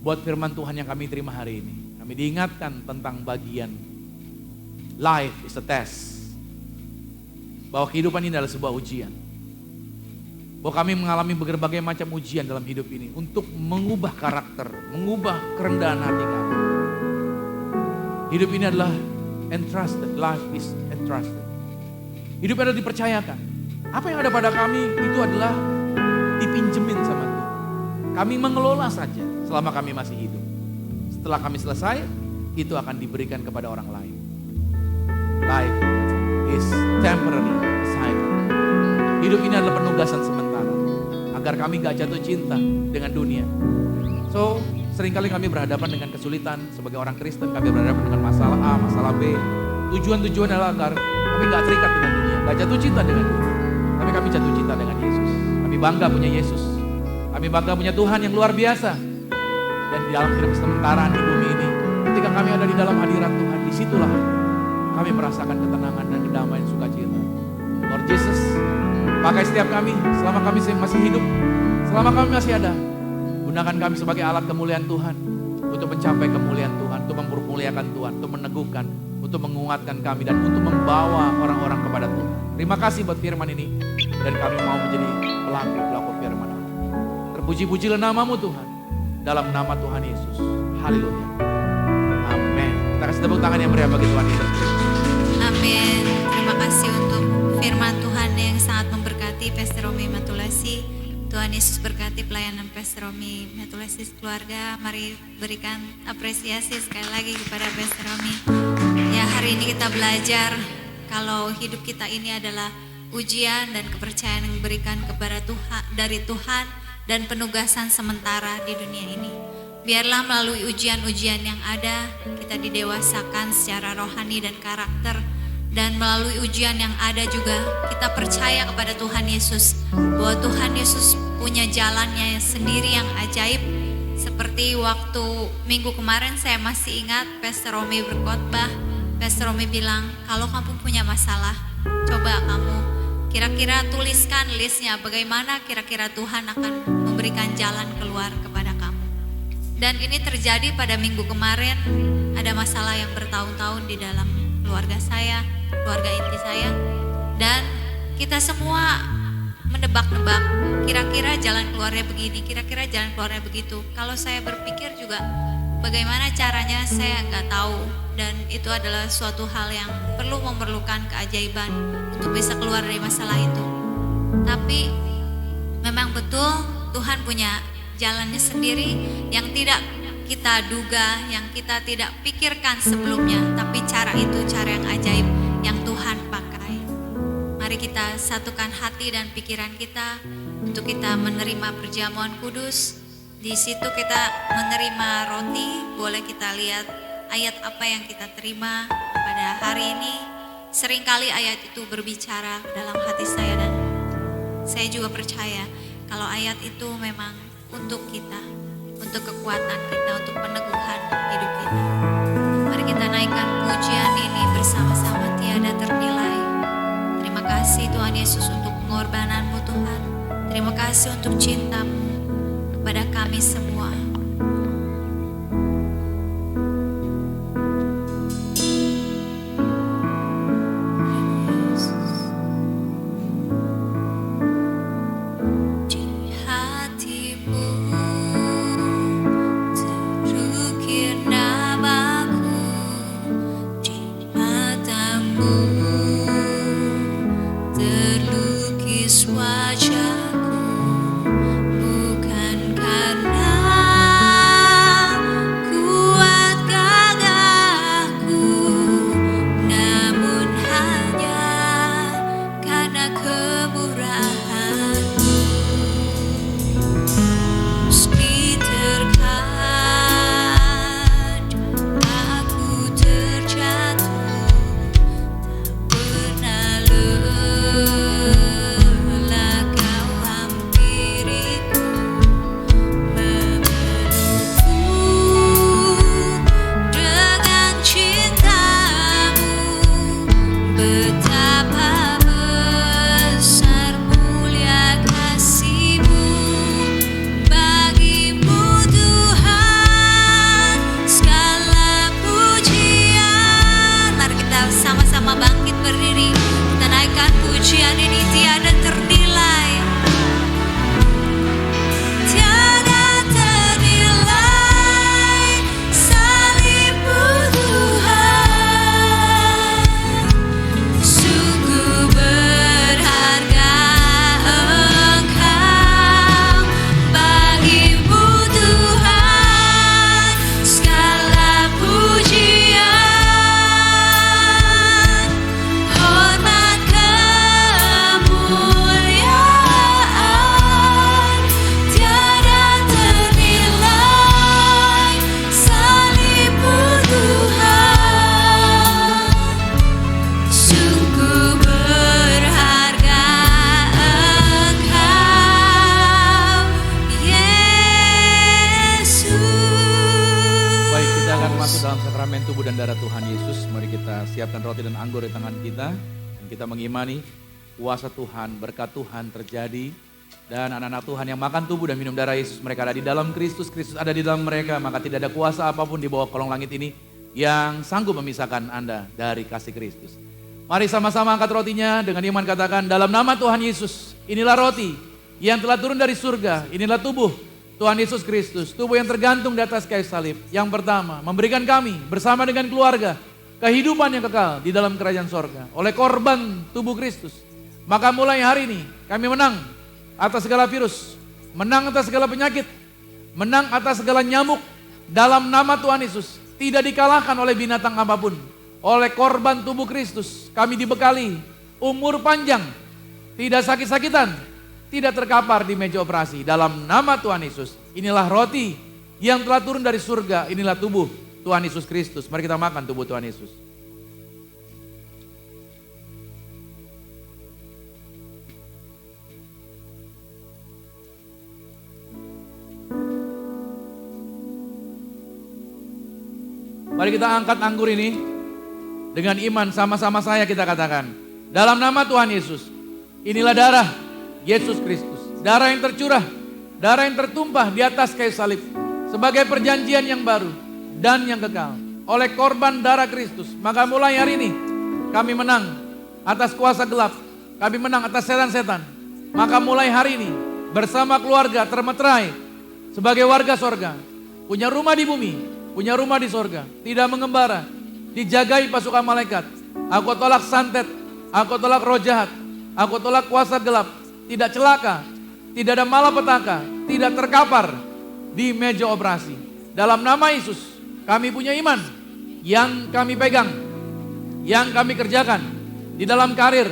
buat firman Tuhan yang kami terima hari ini. Kami diingatkan tentang bagian life is a test. Bahwa kehidupan ini adalah sebuah ujian. Bahwa kami mengalami berbagai macam ujian dalam hidup ini untuk mengubah karakter, mengubah kerendahan hati kami. Hidup ini adalah entrusted, life is entrusted. Hidup adalah dipercayakan. Apa yang ada pada kami itu adalah dipinjemin sama Tuhan. Kami mengelola saja selama kami masih hidup. Setelah kami selesai, itu akan diberikan kepada orang lain. Life is temporary assignment. Hidup ini adalah penugasan sementara agar kami gak jatuh cinta dengan dunia. So, seringkali kami berhadapan dengan kesulitan sebagai orang Kristen. Kami berhadapan dengan masalah A, masalah B. Tujuan adalah agar kami gak terikat dengan dunia, gak jatuh cinta dengan dunia. Tapi kami jatuh cinta dengan Yesus. Kami bangga punya Yesus. Kami bangga punya Tuhan yang luar biasa. Dan di dalam hidup sementara di bumi ini, ketika kami ada di dalam hadirat Tuhan, disitulah kami merasakan ketenangan dan kedamaian sukacita. Lord Jesus, pakai setiap kami selama kami masih hidup, selama kami masih ada. Gunakan kami sebagai alat kemuliaan Tuhan, untuk mencapai kemuliaan Tuhan, untuk mempermuliakan Tuhan, untuk meneguhkan, untuk menguatkan kami, dan untuk membawa orang-orang kepada Tuhan. Terima kasih buat firman ini, dan kami mau menjadi pelaku firman Allah. Terpuji-pujilah namamu Tuhan, dalam nama Tuhan Yesus. Haleluya. Amin. Kita kasih tepuk tangan yang meriah bagi Tuhan Yesus. Amin. Terima kasih untuk firman Tuhan yang sangat memberkati Pastor Romi Matulasi. Tuhan Yesus berkati pelayanan Pastor Romi Matulasi keluarga. Mari berikan apresiasi sekali lagi kepada Pastor Romi. Ya, hari ini kita belajar kalau hidup kita ini adalah ujian dan kepercayaan yang diberikan kepada Tuhan, dari Tuhan, dan penugasan sementara di dunia ini. Biarlah melalui ujian-ujian yang ada, kita didewasakan secara rohani dan karakter. Dan melalui ujian yang ada juga, kita percaya kepada Tuhan Yesus, bahwa Tuhan Yesus punya jalannya sendiri yang ajaib. Seperti waktu minggu kemarin saya masih ingat Pastor Romi berkhotbah. Pastor Romi bilang, kalau kamu punya masalah, coba kamu kira-kira tuliskan listnya, bagaimana kira-kira Tuhan akan memberikan jalan keluar kepada kamu. Dan ini terjadi pada minggu kemarin. Ada masalah yang bertahun-tahun di dalam keluarga saya, keluarga inti saya. Dan kita semua menebak-nebak, kira-kira jalan keluarnya begini, kira-kira jalan keluarnya begitu. Kalau saya berpikir juga, bagaimana caranya saya nggak tahu. Dan itu adalah suatu hal yang memerlukan keajaiban untuk bisa keluar dari masalah itu. Tapi memang betul Tuhan punya jalannya sendiri yang tidak kita duga, yang kita tidak pikirkan sebelumnya. Tapi cara itu cara yang ajaib yang Tuhan pakai. Mari kita satukan hati dan pikiran kita untuk kita menerima perjamuan kudus. Di situ kita menerima roti, boleh kita lihat ayat apa yang kita terima pada hari ini. Seringkali ayat itu berbicara dalam hati saya, dan saya juga percaya kalau ayat itu memang untuk kita, untuk kekuatan kita, untuk peneguhan hidup kita. Mari kita naikkan pujian ini bersama-sama tiada ternilai. Terima kasih Tuhan Yesus untuk pengorbananmu Tuhan. Terima kasih untuk cintamu kepada kami semua. Wajahku bukan karena sakramen tubuh dan darah Tuhan Yesus, mari kita siapkan roti dan anggur di tangan kita. Dan kita mengimani kuasa Tuhan, berkat Tuhan terjadi. Dan anak-anak Tuhan yang makan tubuh dan minum darah Yesus, mereka ada di dalam Kristus, Kristus ada di dalam mereka. Maka tidak ada kuasa apapun di bawah kolong langit ini yang sanggup memisahkan Anda dari kasih Kristus. Mari sama-sama angkat rotinya dengan iman, katakan, dalam nama Tuhan Yesus, inilah roti yang telah turun dari surga, inilah tubuh Tuhan Yesus Kristus, tubuh yang tergantung di atas kayu salib. Yang pertama, memberikan kami bersama dengan keluarga kehidupan yang kekal di dalam kerajaan sorga oleh korban tubuh Kristus. Maka mulai hari ini kami menang atas segala virus, menang atas segala penyakit, menang atas segala nyamuk dalam nama Tuhan Yesus. Tidak dikalahkan oleh binatang apapun. Oleh korban tubuh Kristus kami dibekali umur panjang, tidak sakit-sakitan, tidak terkapar di meja operasi. Dalam nama Tuhan Yesus, inilah roti yang telah turun dari surga, inilah tubuh Tuhan Yesus Kristus. Mari kita makan tubuh Tuhan Yesus. Mari kita angkat anggur ini dengan iman, sama-sama saya kita katakan, dalam nama Tuhan Yesus, inilah darah Yesus Kristus, darah yang tercurah, darah yang tertumpah di atas kayu salib sebagai perjanjian yang baru dan yang kekal oleh korban darah Kristus. Maka mulai hari ini kami menang atas kuasa gelap, kami menang atas setan-setan. Maka mulai hari ini bersama keluarga termeterai sebagai warga sorga, punya rumah di bumi, punya rumah di sorga, tidak mengembara, dijagai pasukan malaikat. Aku tolak santet, aku tolak roh jahat, aku tolak kuasa gelap, tidak celaka, tidak ada malapetaka, tidak terkapar di meja operasi. Dalam nama Yesus kami punya iman yang kami pegang, yang kami kerjakan di dalam karir,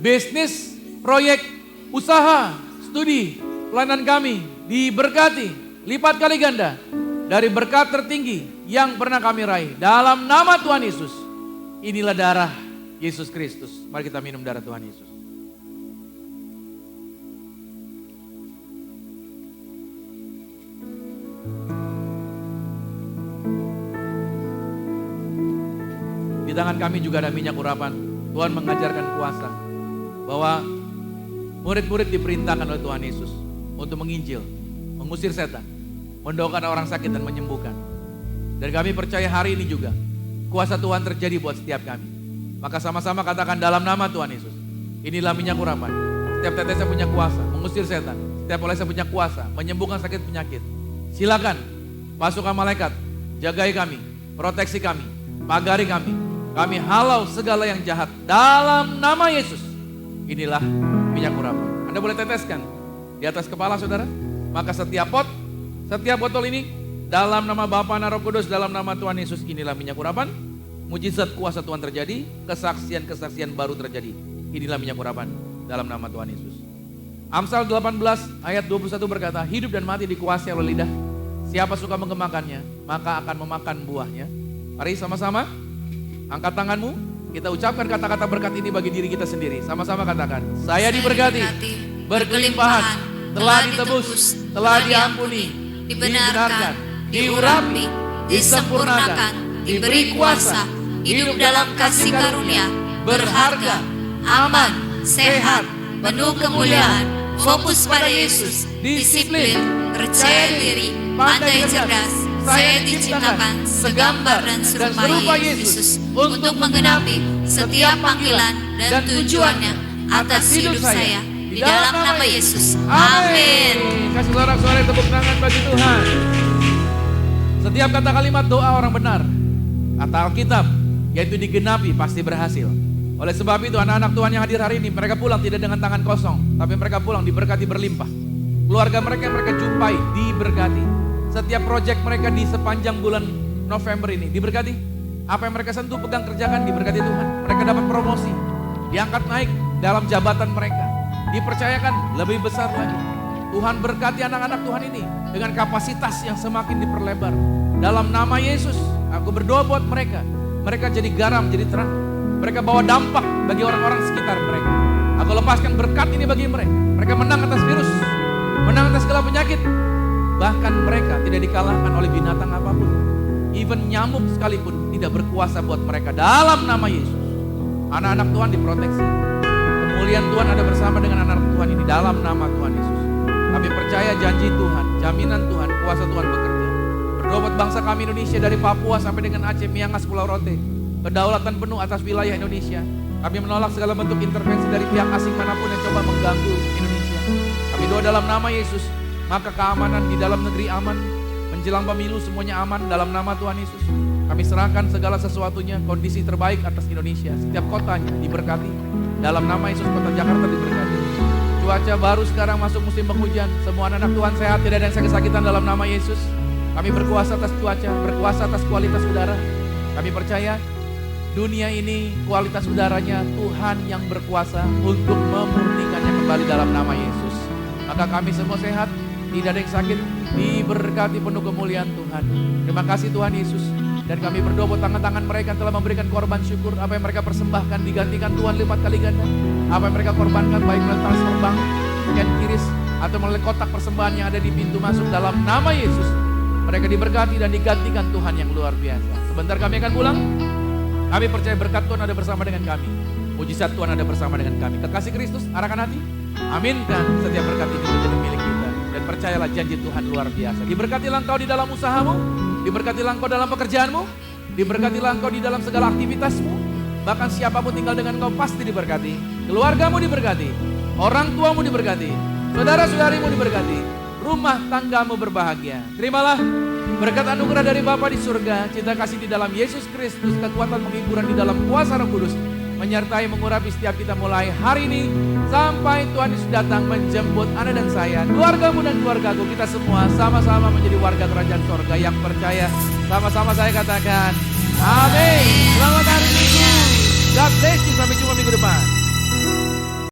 bisnis, proyek, usaha, studi, pelayanan kami diberkati lipat kali ganda dari berkat tertinggi yang pernah kami raih. Dalam nama Tuhan Yesus, inilah darah Yesus Kristus. Mari kita minum darah Tuhan Yesus. Di tangan kami juga ada minyak urapan. Tuhan mengajarkan kuasa bahwa murid-murid diperintahkan oleh Tuhan Yesus untuk menginjil, mengusir setan, mendoakan orang sakit dan menyembuhkan. Dan kami percaya hari ini juga kuasa Tuhan terjadi buat setiap kami. Maka sama-sama katakan, dalam nama Tuhan Yesus, inilah minyak urapan. Setiap tetesnya punya kuasa mengusir setan, setiap olesnya punya kuasa menyembuhkan sakit penyakit. Silakan pasukan malaikat jagai kami, proteksi kami, pagari kami. Kami halau segala yang jahat dalam nama Yesus. Inilah minyak urapan. Anda boleh teteskan di atas kepala saudara. Maka setiap pot, setiap botol ini dalam nama Bapa dan Roh Kudus, dalam nama Tuhan Yesus, inilah minyak urapan. Mujizat kuasa Tuhan terjadi, kesaksian-kesaksian baru terjadi. Inilah minyak urapan dalam nama Tuhan Yesus. Amsal 18 ayat 21 berkata, hidup dan mati dikuasai oleh lidah. Siapa suka mengemakannya, maka akan memakan buahnya. Mari sama-sama angkat tanganmu, kita ucapkan kata-kata berkat ini bagi diri kita sendiri. Sama-sama katakan, saya diberkati, berkelimpahan, telah ditebus, telah diampuni, dibenarkan, diurapi, disempurnakan, diberi kuasa, hidup dalam kasih karunia, berharga, aman, sehat, penuh kemuliaan, fokus pada Yesus, disiplin, percaya diri, pandai cerdas. Saya diciptakan segambar dan serupa Yesus untuk menggenapi setiap panggilan dan tujuannya atas hidup saya di dalam nama Yesus. Amin. Kasih sorak-sorai tepuk tangan bagi Tuhan. Setiap kata kalimat doa orang benar, kata Alkitab, yaitu digenapi pasti berhasil. Oleh sebab itu anak-anak Tuhan yang hadir hari ini, mereka pulang tidak dengan tangan kosong, tapi mereka pulang diberkati berlimpah. Keluarga mereka yang mereka jumpai diberkati. Setiap proyek mereka di sepanjang bulan November ini diberkati. Apa yang mereka sentuh, pegang, kerjakan diberkati Tuhan. Mereka dapat promosi, diangkat naik dalam jabatan mereka, dipercayakan lebih besar lagi. Tuhan berkati anak-anak Tuhan ini dengan kapasitas yang semakin diperlebar. Dalam nama Yesus, aku berdoa buat mereka. Mereka jadi garam, jadi terang. Mereka bawa dampak bagi orang-orang sekitar mereka. Aku lepaskan berkat ini bagi mereka. Mereka menang atas virus, menang atas segala penyakit. Bahkan mereka tidak dikalahkan oleh binatang apapun. even nyamuk sekalipun tidak berkuasa buat mereka dalam nama Yesus. Anak-anak Tuhan diproteksi. Kemuliaan Tuhan ada bersama dengan anak-anak Tuhan ini dalam nama Tuhan Yesus. Kami percaya janji Tuhan, jaminan Tuhan, kuasa Tuhan bekerja. Berdoa buat bangsa kami Indonesia dari Papua sampai dengan Aceh, Miangas, Pulau Rote. Kedaulatan penuh atas wilayah Indonesia. Kami menolak segala bentuk intervensi dari pihak asing manapun yang coba mengganggu Indonesia. Kami doa dalam nama Yesus, maka keamanan di dalam negeri aman. Menjelang pemilu semuanya aman dalam nama Tuhan Yesus. Kami serahkan segala sesuatunya, kondisi terbaik atas Indonesia. Setiap kotanya diberkati. Dalam nama Yesus kota Jakarta diberkati. Cuaca baru sekarang masuk musim penghujan. Semua anak Tuhan sehat, tidak ada yang sakit-sakitan dalam nama Yesus. Kami berkuasa atas cuaca, berkuasa atas kualitas udara. Kami percaya dunia ini kualitas udaranya Tuhan yang berkuasa untuk memurnikannya kembali dalam nama Yesus. Maka kami semua sehat, tidak ada yang sakit, diberkati penuh kemuliaan Tuhan. Terima kasih Tuhan Yesus. Dan kami berdoa buat tangan-tangan mereka yang telah memberikan korban syukur. Apa yang mereka persembahkan digantikan Tuhan lipat kali ganda. Apa yang mereka korbankan baik melalui transfer bank, scan kiris, atau melalui kotak persembahan yang ada di pintu masuk dalam nama Yesus. Mereka diberkati dan digantikan Tuhan yang luar biasa. Sebentar kami akan pulang. Kami percaya berkat Tuhan ada bersama dengan kami. Mujizat Tuhan ada bersama dengan kami. Kekasih Kristus, arahkan hati. Aminkan setiap berkat ini menjadi milik kita. Dan percayalah janji Tuhan luar biasa. Diberkatilah engkau di dalam usahamu. Diberkatilah engkau dalam pekerjaanmu. Diberkatilah engkau di dalam segala aktivitasmu. Bahkan siapapun tinggal dengan engkau pasti diberkati. Keluargamu diberkati. Orang tuamu diberkati. Saudara-saudarimu diberkati. Rumah tanggamu berbahagia. Terimalah berkat anugerah dari Bapa di surga, cinta kasih di dalam Yesus Kristus, kekuatan penghiburan di dalam kuasa Roh Kudus, menyertai mengurapi setiap kita mulai hari ini sampai Tuhan Yesus datang menjemput Anda dan saya, keluargamu dan keluargaku, kita semua sama-sama menjadi warga kerajaan surga yang percaya. Sama-sama saya katakan, amin. Selamat hari Minggu. God bless you, sampai jumpa minggu depan.